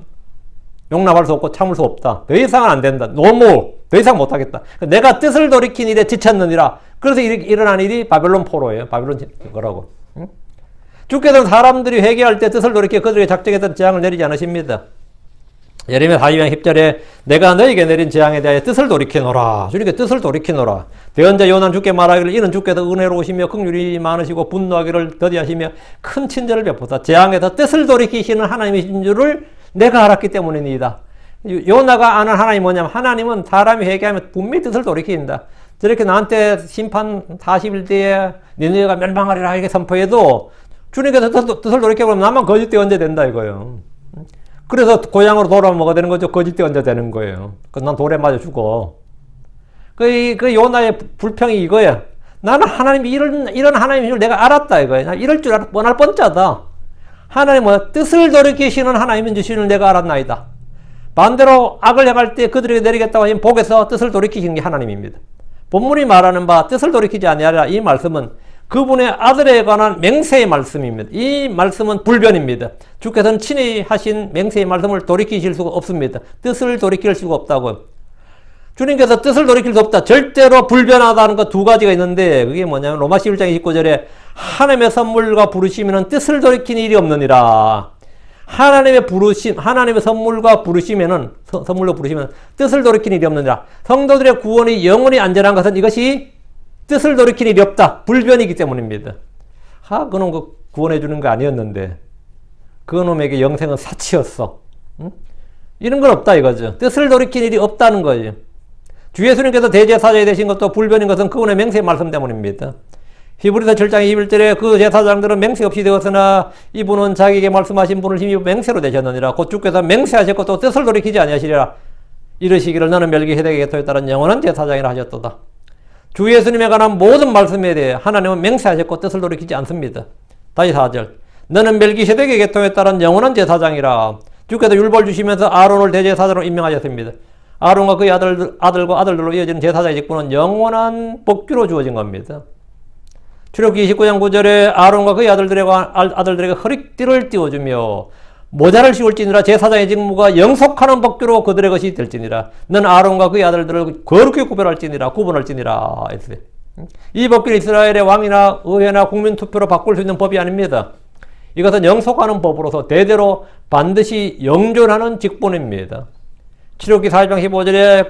용납할 수 없고 참을 수 없다. 더 이상은 안 된다. 너무 더 이상 못하겠다. 내가 뜻을 돌이킨 일에 지쳤느니라. 그래서 일어난 일이 바벨론 포로예요. 바벨론 거라고. 응? 주께서는 사람들이 회개할 때 뜻을 돌이켜 그들에게 작정했던 재앙을 내리지 않으십니다. 예레미야 42장 10절에 내가 너에게 내린 재앙에 대하여 뜻을 돌이키노라. 주님께 뜻을 돌이키노라. 대언자 요나는 주께 말하기를 이는 주께서 은혜로우시며 긍휼이 많으시고 분노하기를 더디하시며 큰 친절을 베푸사 재앙에서 뜻을 돌이키시는 하나님이신 줄을 내가 알았기 때문이니이다. 요나가 아는 하나님이 뭐냐면 하나님은 사람이 회개하면 분명히 뜻을 돌이킨다. 저렇게 나한테 심판 40일 뒤에 니네가 멸망하리라 이렇게 선포해도 주님께서 뜻을 돌이켜보면 나만 거짓대 언제 된다 이거예요. 그래서 고향으로 돌아오면 뭐가 되는 거죠? 거짓대 언제 되는 거예요. 그래서 난 돌에 맞아 죽어. 그 요나의 불평이 이거야. 나는 하나님이 이런 하나님인 줄 내가 알았다 이거야. 나 이럴 줄 뻔할 뻔짜다. 하나님은 뜻을 돌이키시는 하나님인 줄을 내가 알았나이다. 반대로 악을 행할 때 그들에게 내리겠다고 하신 복에서 뜻을 돌이키시는 게 하나님입니다. 본문이 말하는 바 뜻을 돌이키지 아니하리라 이 말씀은 그분의 아들에 관한 맹세의 말씀입니다. 이 말씀은 불변입니다. 주께서는 친히 하신 맹세의 말씀을 돌이키실 수가 없습니다. 뜻을 돌이킬 수가 없다고. 주님께서 뜻을 돌이킬 수 없다. 절대로 불변하다는 거 두 가지가 있는데 그게 뭐냐면 로마 11장 29절에 하나님의 선물과 부르시면 뜻을 돌이키는 일이 없느니라. 하나님의 선물과 부르시면은 선물로 부르시면 뜻을 돌이키는 일이 없느니라. 성도들의 구원이 영원히 안전한 것은 이것이 뜻을 돌이키는 일이 없다. 불변이기 때문입니다. 그놈 구원해 주는 거 아니었는데 그놈에게 영생은 사치였어. 응? 이런 건 없다 이거죠. 뜻을 돌이키는 일이 없다는 거죠. 주 예수님께서 대제사장이 되신 것도 불변인 것은 그분의 맹세의 말씀 때문입니다. 히브리서 7장 21절에 그 제사장들은 맹세 없이 되었으나 이분은 자기에게 말씀하신 분을 힘입어 맹세로 되셨느니라. 곧 주께서 맹세하셨고 또 뜻을 돌이키지 아니하시리라. 이르시기를 너는 멜기세덱의 계통에 따른 영원한 제사장이라 하셨도다. 주 예수님에 관한 모든 말씀에 대해 하나님은 맹세하셨고 뜻을 돌이키지 않습니다. 다시 4절. 너는 멜기세덱의 계통에 따른 영원한 제사장이라. 주께서 율법을 주시면서 아론을 대제사장으로 임명하셨습니다. 아론과 그의 아들과 아들들로 이어지는 제사장의 직분은 영원한 법규로 주어진 겁니다. 출애굽기 29장 9절에 아론과 그의 아들들에게 허리띠를 띄워주며 모자를 씌울지니라. 제사장의 직무가 영속하는 법규로 그들의 것이 될지니라. 넌 아론과 그의 아들들을 거룩히 구분할지니라 했어요. 이 법규는 이스라엘의 왕이나 의회나 국민투표로 바꿀 수 있는 법이 아닙니다. 이것은 영속하는 법으로서 대대로 반드시 영존하는 직분입니다. 출애굽기 40장 15절에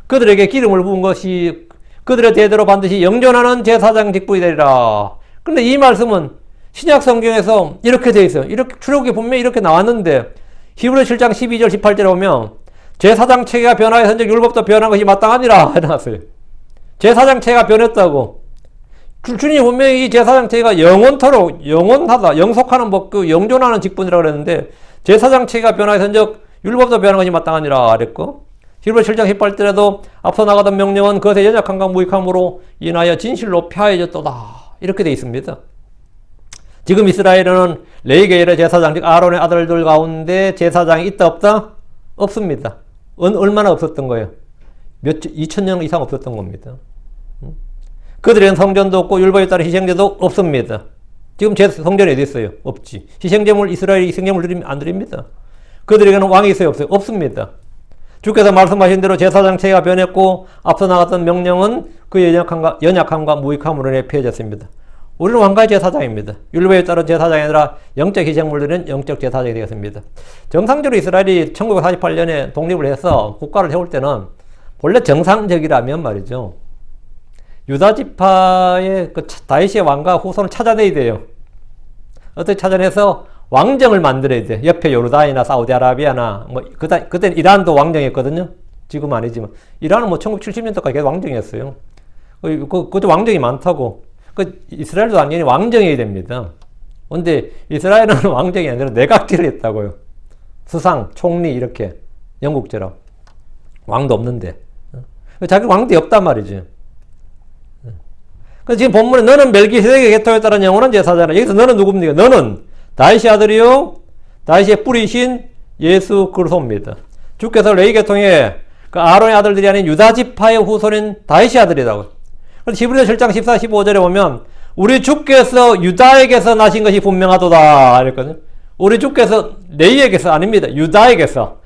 그들에게 기름을 부은 것이 그들의 대대로 반드시 영존하는 제사장 직분이 되리라. 그런데 이 말씀은 신약 성경에서 이렇게 되어 있어요. 이렇게 출애굽기 분명히 이렇게 나왔는데 히브리서 7장 12절 18절에 보면 제사장 체계가 변화해서 현재 율법도 변한 것이 마땅하니라 해놨어요. 제사장 체계가 변했다고. 주님이 분명히 이 제사장 체계가 영원토록 영원하다, 영속하는 법규, 영존하는 직분이라고 그랬는데 제사장 체계가 변화해서 현재 율법도 변한 것이 마땅하니라 그랬고, 히브리서 7장 18절에도 앞서 나가던 명령은 그것의 연약함과 무익함으로 인하여 진실로 폐하여졌도다 이렇게 되어 있습니다. 지금 이스라엘은 레위계열의 제사장, 즉 아론의 아들들 가운데 제사장이 있다 없다? 없습니다. 얼마나 없었던 거예요? 2000년 이상 없었던 겁니다. 그들에게는 성전도 없고 율법에 따른 희생제도 없습니다. 지금 성전이 어디 있어요? 없지. 이스라엘이 희생제물 드리면 안 드립니다. 그들에게는 왕이 있어요? 없어요? 없습니다. 주께서 말씀하신 대로 제사장 체계가 변했고 앞서 나갔던 명령은 그의 연약함과 무익함으로 인해 폐해졌습니다. 우리는 왕가의 제사장입니다. 율법에 따른 제사장이 아니라 영적 희생물들은 영적 제사장이 되었습니다. 정상적으로 이스라엘이 1948년에 독립을 해서 국가를 세울 때는 원래 정상적이라면 말이죠. 유다 지파의 그 다윗의 왕가 후손을 찾아내야 돼요. 어떻게 찾아내서 왕정을 만들어야 돼. 옆에 요르단이나 사우디아라비아나 뭐 그때는 이란도 왕정이었거든요. 지금 아니지만 이란은 뭐 1970년대까지 계속 왕정이었어요. 그것도 왕정이 많다고. 이스라엘도 당연히 왕정이어야 됩니다. 근데 이스라엘은 왕정이 아니라 내각제를 했다고요. 수상, 총리 이렇게 영국제로. 왕도 없는데. 자기 왕도 없단 말이지. 그래서 지금 본문에 너는 멜기세덱의 계통에 따른 영원한 제사장이라. 여기서 너는 누굽니까? 너는 다윗의 아들이요 다윗의 뿌리신 예수 그리스도입니다. 주께서 레위 계통에 그 아론의 아들들이 아닌 유다 지파의 후손인 다윗의 아들이라고. 그래서 히브리서 7장 14, 15절에 보면 우리 주께서 유다에게서 나신 것이 분명하도다 이랬거든요. 우리 주께서 레위에게서 아닙니다. 유다에게서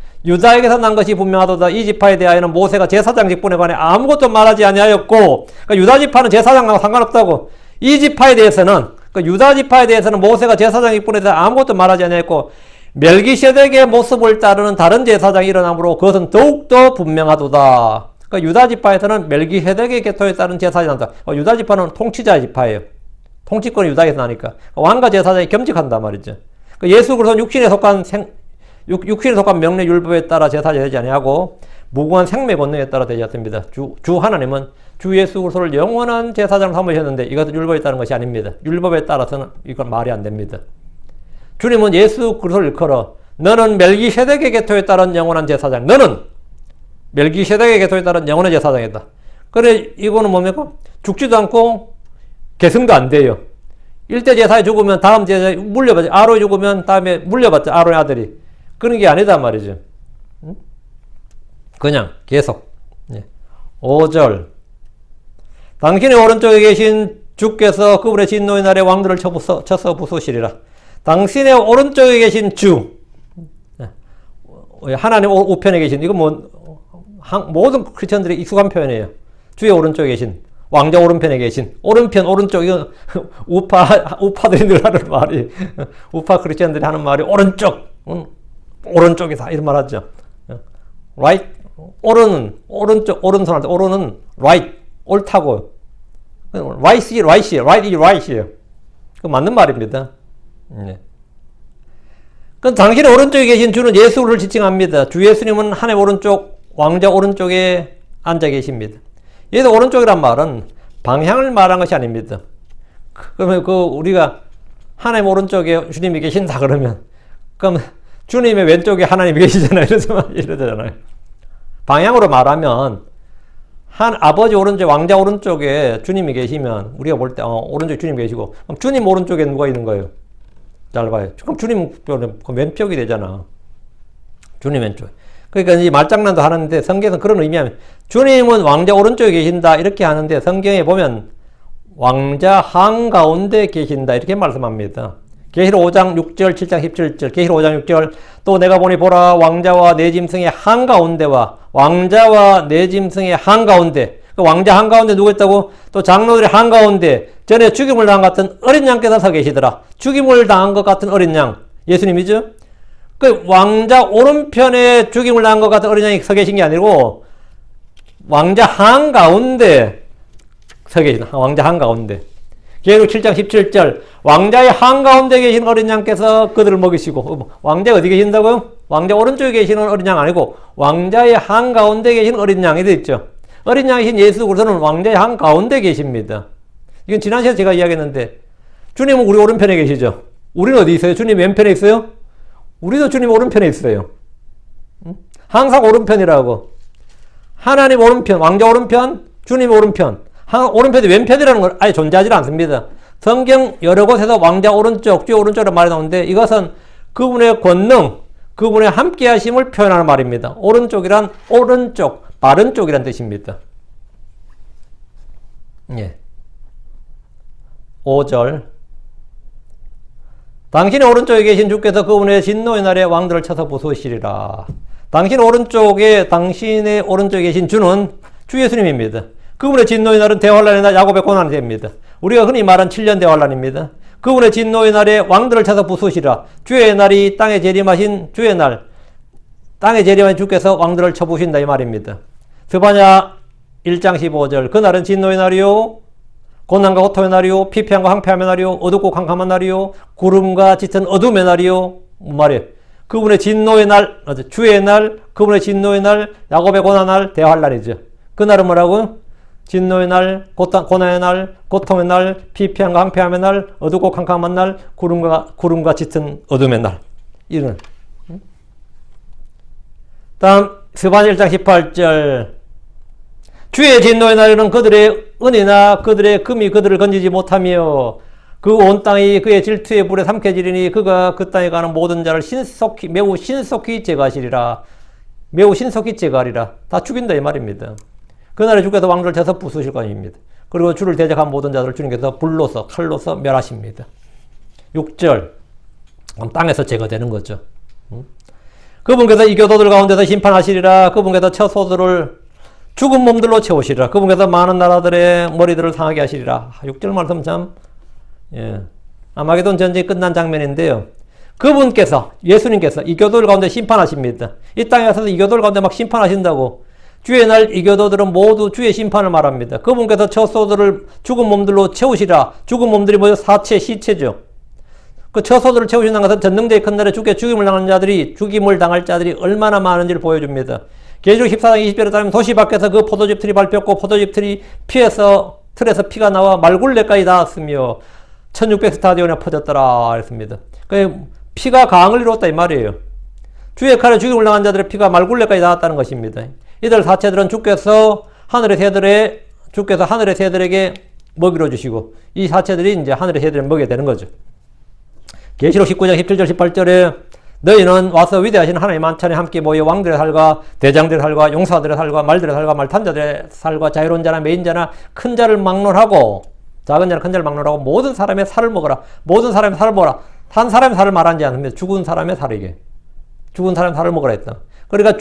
난 것이 분명하도다. 이 지파에 대하여는 모세가 제사장 직분에 관해 아무것도 말하지 아니하였고, 그러니까 유다 지파는 제사장과 상관없다고. 이 지파에 대해서는, 그러니까 유다 지파에 대해서는 모세가 제사장 직분에 대해 아무것도 말하지 아니하였고 멜기세덱의 모습을 따르는 다른 제사장이 일어나므로 그것은 더욱더 분명하도다. 그러니까 유다 지파에서는 멜기세덱의 계통에 따른 제사장이 난다. 유다 지파는 통치자 지파예요. 통치권이 유다에서 나니까 왕과 제사장이 겸직한단 말이죠. 그러니까 예수 그리스도는 육신에 속한 명례 율법에 따라 제사장이 되지 아니하고 무궁한 생명 권능에 따라 되지 않습니다. 주 하나님은 주 예수 그리스도를 영원한 제사장으로 삼으셨는데 이것은 율법에 따른 것이 아닙니다. 율법에 따라서는 이건 말이 안 됩니다. 주님은 예수 그리스도를 일컬어 너는 멜기세덱의 계통에 따른 영원한 제사장. 너는 멜기세덱의 계통에 따른 영원한 제사장이다. 그래 이거는 뭡니까? 죽지도 않고 계승도 안 돼요. 1대 제사에 죽으면 다음 제사에 물려받죠. 아론이 죽으면 다음에 물려받죠. 아론의 아들이. 그런 게 아니다 말이죠. 그냥 계속. 5절 당신의 오른쪽에 계신 주께서 그분의 진노의 날에 왕들을 쳐서 부수시리라. 당신의 오른쪽에 계신 주, 하나님 우편에 계신, 이건 모든 크리스천들이 익숙한 표현이에요. 주의 오른쪽에 계신, 왕자 오른편에 계신, 오른편, 오른쪽, 이건 우파들이 늘 하는 말이, 우파 크리스천들이 하는 말이 오른쪽, 오른쪽이다, 이런 말 하죠. right? 오른은, 오른쪽, 오른손 할 때, 오른은 right, 옳다고. right이에요. 그 맞는 말입니다. 그럼 당신의 오른쪽에 계신 주는 예수를 지칭합니다. 주 예수님은 하나님 오른쪽, 왕자 오른쪽에 앉아 계십니다. 여기서 오른쪽이란 말은 방향을 말한 것이 아닙니다. 그러면 우리가 하나님 오른쪽에 주님이 계신다 그러면, 그럼 주님의 왼쪽에 하나님이 계시잖아요. 이러잖아요. 방향으로 말하면, 아버지 오른쪽, 왕자 오른쪽에 주님이 계시면, 우리가 볼 때, 오른쪽에 주님이 계시고, 그럼 주님 오른쪽에 누가 있는 거예요? 잘 봐요. 그럼 주님 왼쪽이 되잖아. 주님 왼쪽. 그러니까 이 말장난도 하는데 성경에서 그런 의미하면, 주님은 왕자 오른쪽에 계신다. 이렇게 하는데 성경에 보면, 왕자 한가운데 계신다. 이렇게 말씀합니다. 계시록 5장 6절, 7장 17절, 계시록 5장 6절, 또 내가 보니 보라, 왕자와 내 짐승의 한가운데와 왕자와 내 짐승의 한가운데, 그 왕자 한가운데 누가 있다고? 또 장로들의 한가운데, 전에 죽임을 당한 것 같은 어린 양께서 서 계시더라. 죽임을 당한 것 같은 어린 양, 예수님이죠? 그 왕자 오른편에 죽임을 당한 것 같은 어린 양이 서 계신 게 아니고, 왕자 한가운데 서 계신, 왕자 한가운데. 계시록 7장 17절, 왕자의 한가운데 계신 어린 양께서 그들을 먹이시고, 왕자 어디 계신다고요? 왕자 오른쪽에 계시는 어린 양 아니고 왕자의 한가운데 계신 어린 양이 되어 있죠. 어린 양이신 예수 그리스도는 왕자의 한가운데 계십니다. 이건 지난 시간에 제가 이야기했는데, 주님은 우리 오른편에 계시죠. 우리는 어디 있어요? 주님 왼편에 있어요? 우리도 주님 오른편에 있어요. 항상 오른편이라고. 하나님 오른편, 왕자 오른편, 주님 오른편. 오른편이 왼편이라는 건 아예 존재하지 않습니다. 성경 여러 곳에서 왕자 오른쪽, 주 오른쪽이라는 말이 나오는데, 이것은 그분의 권능, 그분의 함께 하심을 표현하는 말입니다. 오른쪽이란 오른쪽, 바른 쪽이란 뜻입니다. 예. 5절. 당신의 오른쪽에 계신 주께서 그분의 진노의 날에 왕들을 쳐서 부수시리라. 당신의 오른쪽에 계신 주는 주 예수님입니다. 그분의 진노의 날은 대환란의 날, 야곱의 고난이 됩니다. 우리가 흔히 말하는 7년 대환란입니다. 그분의 진노의 날에 왕들을 쳐서 부수시라. 주의 날이 땅에 재림하신 주의 날, 땅에 재림하신 주께서 왕들을 쳐부신다 이 말입니다. 스바냐 1장 15절, 그날은 진노의 날이요, 고난과 고통의 날이요, 피폐함과 황폐함의 날이요, 어둡고 캄캄한 날이요, 구름과 짙은 어둠의 날이요. 말이에요. 그분의 진노의 날, 주의 날, 그분의 진노의 날, 야곱의 고난의 날, 대환란이죠. 그날은 뭐라고? 진노의 날, 고난의 날, 고통의 날, 피폐함과 황폐함의 날, 어둡고 캄캄한 날, 구름과 짙은 어둠의 날. 이런. 다음 스바냐 1장 18절. 주의 진노의 날에는 그들의 은이나 그들의 금이 그들을 건지지 못하며 그 온 땅이 그의 질투의 불에 삼켜지리니 그가 그 땅에 가는 모든 자를 매우 신속히 제거하시리라. 매우 신속히 제거하리라. 다 죽인다 이 말입니다. 그날에 주께서 왕들을 쳐서 부수실 것입니다. 그리고 주를 대적한 모든 자들을 주님께서 불로서 칼로서 멸하십니다. 6절. 땅에서 제거되는 거죠. 그분께서 이 교도들 가운데서 심판하시리라. 그분께서 처소들을 죽은 몸들로 채우시리라. 그분께서 많은 나라들의 머리들을 상하게 하시리라. 6절 말씀 참, 아마게돈 전쟁이 끝난 장면인데요. 그분께서, 예수님께서 이 교도들 가운데 심판하십니다. 이 땅에 와서 이 교도들 가운데 막 심판하신다고. 주의 날 이 교도들은 모두 주의 심판을 말합니다. 그분께서 처소들을 죽은 몸들로 채우시라. 죽은 몸들이 뭐죠? 사체, 시체죠. 그 처소들을 채우신다는 것은 전능제의 큰 날에 주께 죽임을 당할 자들이 얼마나 많은지를 보여줍니다. 계시록 14장 20절에 따르면 도시 밖에서 그 포도즙 틀이 밟혔고 포도즙 틀이 틀에서 피가 나와 말굴레까지 닿았으며 1600스타디온에 퍼졌더라 했습니다. 피가 강을 이루었다 이 말이에요. 주의 칼에 죽임을 당한 자들의 피가 말굴레까지 닿았다는 것입니다. 이들 사체들은 주께서 하늘의 새들에게 먹이로 주시고 이 사체들이 이제 하늘의 새들을 먹게 되는 거죠. 계시록 19장 17절 18절에 너희는 와서 위대하신 하나님 만찬에 함께 모여 왕들의 살과 대장들의 살과 용사들의 살과 말들의 살과 말탄자들의 살과 자유로운 자나 메인 자나 큰 자를 막론하고 작은 자나 큰 자를 막론하고 모든 사람의 살을 먹어라. 모든 사람의 살을 먹어라. 한 사람의 살을 말하지 않습니다. 죽은 사람의 살이게. 죽은 사람의 살을 먹으라 했다. 그러니까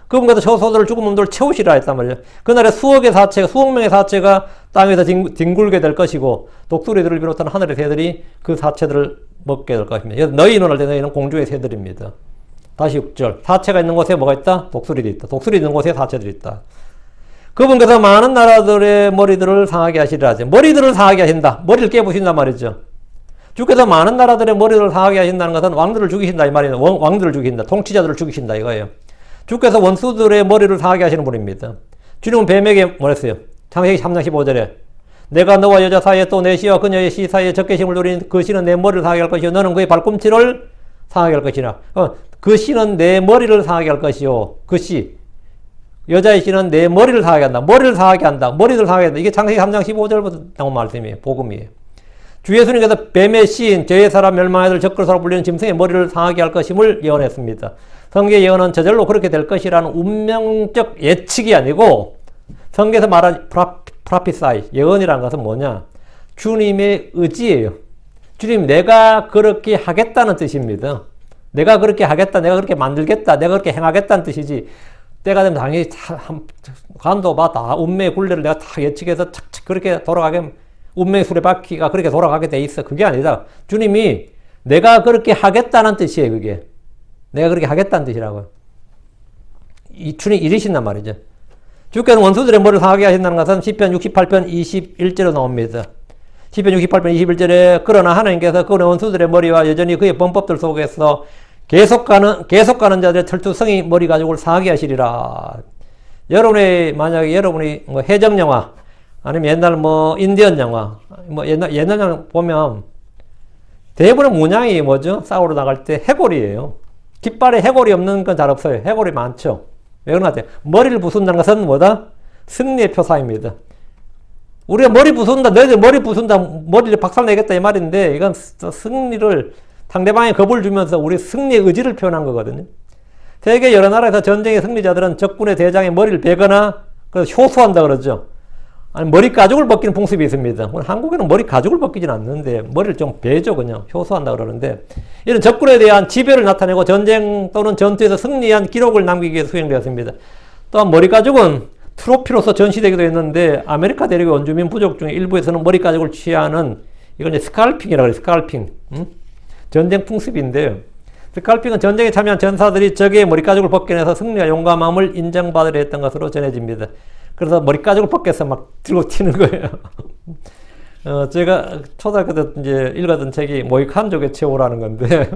그분께서 처소들을 죽은 몸들을 채우시라 했단 말이에요. 그날에 수억 명의 사체가 땅에서 뒹굴게 될 것이고 독수리들을 비롯한 하늘의 새들이 그 사체들을 먹게 될 것입니다. 너희는 할 때 너희는 공주의 새들입니다. 다시 6절. 사체가 있는 곳에 뭐가 있다? 독수리도 있다. 독수리 있는 곳에 사체들이 있다. 그분께서 많은 나라들의 머리들을 상하게 하시리라 하죠. 머리들을 상하게 하신다. 머리를 깨부신단 말이죠. 주께서 많은 나라들의 머리를 상하게 하신다는 것은 왕들을 죽이신다 이 말이에요. 왕들을 죽이신다. 통치자들을 죽이신다 이거예요. 주께서 원수들의 머리를 상하게 하시는 분입니다. 주님은 뱀에게 뭐랬어요? 창세기 3장 15절에 내가 너와 여자 사이에 또 내 씨와 그녀의 씨 사이에 적개심을 누린 그 씨는 내 머리를 상하게 할 것이요 너는 그의 발꿈치를 상하게 할 것이라. 그 씨는 내 머리를 상하게 할 것이요. 그 씨. 여자의 씨는 내 머리를 상하게 한다. 머리를 상하게 한다. 머리를 상하게 한다. 이게 창세기 3장 15절부터 나온 말씀이에요. 복음이에요. 주 예수님께서 뱀의 씨인 죄의 사람 멸망의 아들 적그리스도로 불리는 짐승의 머리를 상하게 할 것임을 예언했습니다. 성경의 예언은 저절로 그렇게 될 것이라는 운명적 예측이 아니고 성경에서 말한 프라피사이, 예언이라는 것은 뭐냐? 주님의 의지예요. 주님, 내가 그렇게 하겠다는 뜻입니다. 내가 그렇게 하겠다, 내가 그렇게 만들겠다, 내가 그렇게 행하겠다는 뜻이지. 때가 되면 당연히 간도 봐, 다 운명의 굴레를 내가 다 예측해서 착착 그렇게 돌아가게, 운명의 수레바퀴가 그렇게 돌아가게 돼 있어. 그게 아니다. 주님이 내가 그렇게 하겠다는 뜻이에요, 그게. 내가 그렇게 하겠다는 뜻이라고요. 이 주님 이르신단 말이죠. 주께는 원수들의 머리를 상하게 하신다는 것은 시편 68편 21절에 나옵니다. 시편 68편 21절에 그러나 하나님께서 그의 원수들의 머리와 여전히 그의 범법들 속에서 계속 가는 자들의 털투성이 머리 가죽을 상하게 하시리라. 만약에 여러분이 뭐 해적 영화 아니면 옛날 뭐 인디언 영화 뭐 옛날 영화 보면 대부분의 문양이 뭐죠? 싸우러 나갈 때 해골이에요. 깃발에 해골이 없는 건 잘 없어요. 해골이 많죠. 왜 그러나 머리를 부순다는 것은 뭐다? 승리의 표사입니다. 우리가 머리 부순다, 너희들 머리 부순다, 머리를 박살내겠다 이 말인데 이건 승리를 상대방에 겁을 주면서 우리 승리의 의지를 표현한 거거든요. 세계 여러 나라에서 전쟁의 승리자들은 적군의 대장의 머리를 베거나 효수한다 그러죠. 아니 머리 가죽을 벗기는 풍습이 있습니다. 한국에는 머리 가죽을 벗기진 않는데 머리를 좀 베죠. 그냥 효수한다 그러는데 이런 적군에 대한 지배를 나타내고 전쟁 또는 전투에서 승리한 기록을 남기기 위해 수행되었습니다. 또한 머리 가죽은 트로피로서 전시되기도 했는데 아메리카 대륙의 원주민 부족 중에 일부에서는 머리 가죽을 취하는 이걸 이제 스칼핑이라고 해요. 스칼핑. 전쟁 풍습인데요. 스칼핑은 전쟁에 참여한 전사들이 적의 머리 가죽을 벗겨내서 승리와 용감함을 인정받으려 했던 것으로 전해집니다. 그래서 머리 가죽을 벗겨서 막 들고 튀는 거예요. 제가 초등학교 때 이제 읽었던 책이 모이칸족의 최후라는 건데,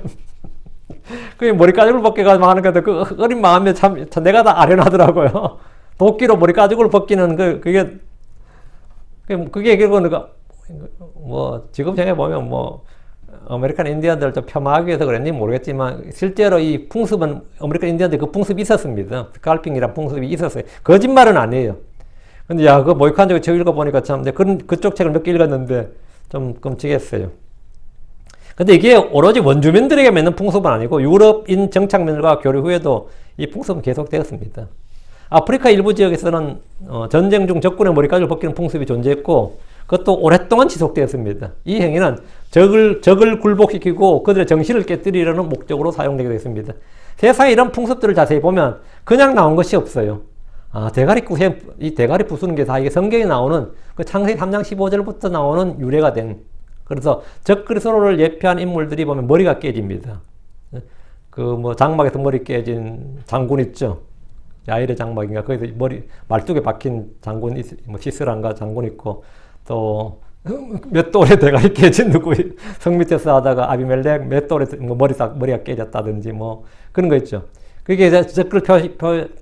그 머리 가죽을 벗겨가지고 하는 건데, 그 어린 마음에 참 내가 다 아련하더라고요. 도끼로 머리 가죽을 벗기는 그게 결국은 뭐, 지금 생각해보면 뭐, 아메리칸 인디언들 좀 폄하하기 위해서 그랬는지 모르겠지만 실제로 이 풍습은 아메리칸 인디언들 그 풍습이 있었습니다. 스칼핑이란 풍습이 있었어요. 거짓말은 아니에요. 근데 그 모이칸족의 책 읽어보니까 참 그쪽 책을 몇 개 읽었는데 좀 끔찍했어요. 근데 이게 오로지 원주민들에게 맺는 풍습은 아니고 유럽인 정착민들과 교류 후에도 이 풍습은 계속되었습니다. 아프리카 일부 지역에서는 전쟁 중 적군의 머리까지 벗기는 풍습이 존재했고 그것도 오랫동안 지속되었습니다. 이 행위는 적을 굴복시키고 그들의 정신을 깨뜨리려는 목적으로 사용되게 됐습니다. 세상에 이런 풍습들을 자세히 보면 그냥 나온 것이 없어요. 이 대가리 부수는 게 다 이게 성경에 나오는 그 창세기 3장 15절부터 나오는 유래가 된. 그래서 적그리스도를 예표한 인물들이 보면 머리가 깨집니다. 장막에서 머리 깨진 장군 있죠. 야일의 장막인가 거기서 말뚝에 박힌 장군 시스란가 장군 있고 또 맷돌에 대가리 깨진 성 밑에서 하다가 아비멜렉 맷돌에 머리가 깨졌다든지 뭐 그런 거 있죠. 그게 적을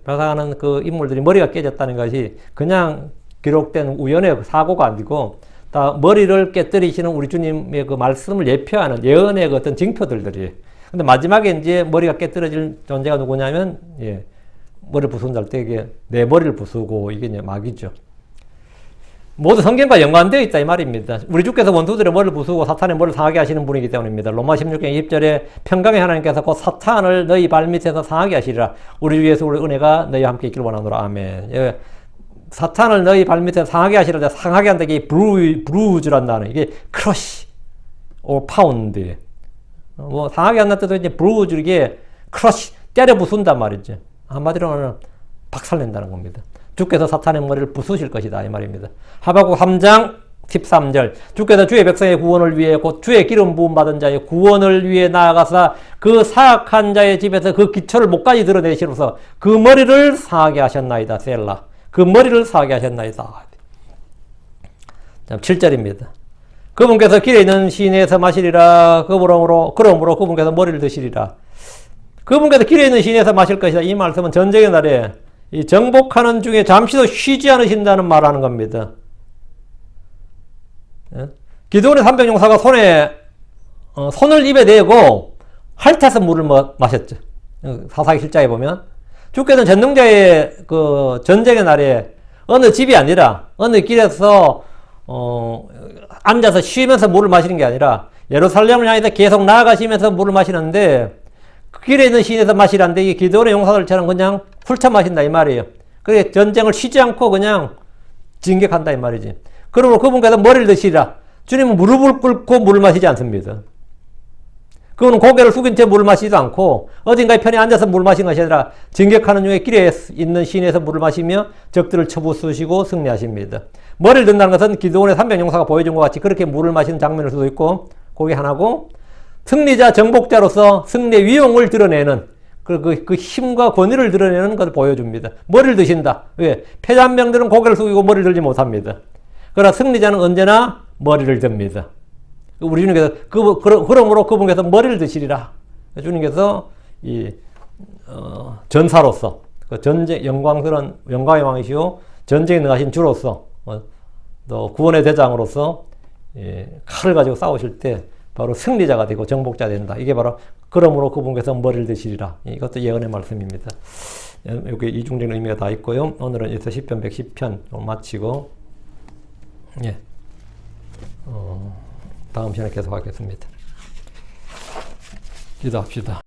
표상하는 그 인물들이 머리가 깨졌다는 것이 그냥 기록된 우연의 사고가 아니고 다 머리를 깨뜨리시는 우리 주님의 그 말씀을 예표하는 예언의 그 어떤 징표들이에요. 근데 마지막에 이제 머리가 깨뜨려질 존재가 누구냐면 머리를 부순다 할 때 이게 내 머리를 부수고 이게 이제 마귀죠. 모두 성경과 연관되어 있다 이 말입니다. 우리 주께서 원수들의 머리를 부수고 사탄의 머리를 상하게 하시는 분이기 때문입니다. 로마 16장 20절에 평강의 하나님께서 곧 사탄을 너희 발밑에서 상하게 하시리라. 우리 주 예수의 은혜가 너희와 함께 있기를 원하노라. 아멘. 사탄을 너희 발밑에서 상하게 하시리라. 상하게 한다. 이게 브루즈란 단어. 이게 크러쉬 or 파운드. 상하게 한다는 뜻도 이제 브루즈 이게 크러쉬 때려 부순단 말이죠. 한마디로는 박살낸다는 겁니다. 주께서 사탄의 머리를 부수실 것이다 이 말입니다. 하박국 3장 13절 주께서 주의 백성의 구원을 위해 곧 주의 기름 부음 받은 자의 구원을 위해 나아가사 그 사악한 자의 집에서 그 기초를 목까지 드러내시로서 그 머리를 상하게 하셨나이다. 셀라. 그 머리를 상하게 하셨나이다. 7절입니다. 그분께서 길에 있는 시내에서 마시리라. 그러므로 그분께서 머리를 드시리라. 그분께서 길에 있는 시내에서 마실 것이다. 이 말씀은 전쟁의 날에 이 정복하는 중에 잠시도 쉬지 않으신다는 말을 하는 겁니다. 기드온의 300용사가 손을 입에 대고 핥아서 물을 마셨죠. 사사기 실자에 보면 주께서는 전능자의 그 전쟁의 날에 어느 집이 아니라 어느 길에서 앉아서 쉬면서 물을 마시는 게 아니라 예루살렘을 향해서 계속 나아가시면서 물을 마시는데 그 길에 있는 시내에서 마시라는데 이 기드온의 용사들처럼 그냥 훑쳐 마신다 이 말이에요. 그게 전쟁을 쉬지 않고 그냥 진격한다 이 말이지. 그러므로 그분께서 머리를 드시라. 주님은 무릎을 꿇고 물을 마시지 않습니다. 그거는 고개를 숙인 채 물을 마시지도 않고 어딘가에 편히 앉아서 물을 마시는 것이 아니라 진격하는 중에 길에 있는 시내에서 물을 마시며 적들을 쳐부수시고 승리하십니다. 머리를 든다는 것은 기드온의 300용사가 보여준 것 같이 그렇게 물을 마시는 장면일 수도 있고 그게 하나고 승리자 정복자로서 승리의 위용을 드러내는 그 힘과 권위를 드러내는 것을 보여줍니다. 머리를 드신다. 왜? 패잔병들은 고개를 숙이고 머리를 들지 못합니다. 그러나 승리자는 언제나 머리를 듭니다. 우리 주님께서 그러므로 그분께서 머리를 드시리라. 주님께서 전사로서 그 전쟁 영광스러운 영광의 왕이시오 전쟁에 능하신 주로서 또 구원의 대장으로서 칼을 가지고 싸우실 때 바로 승리자가 되고 정복자 된다. 이게 바로 그러므로 그분께서 머리를 드시리라. 이것도 예언의 말씀입니다. 여기 이중적인 의미가 다 있고요. 오늘은 에서 10편 110편 마치고 다음 시간에 계속하겠습니다. 기도합시다.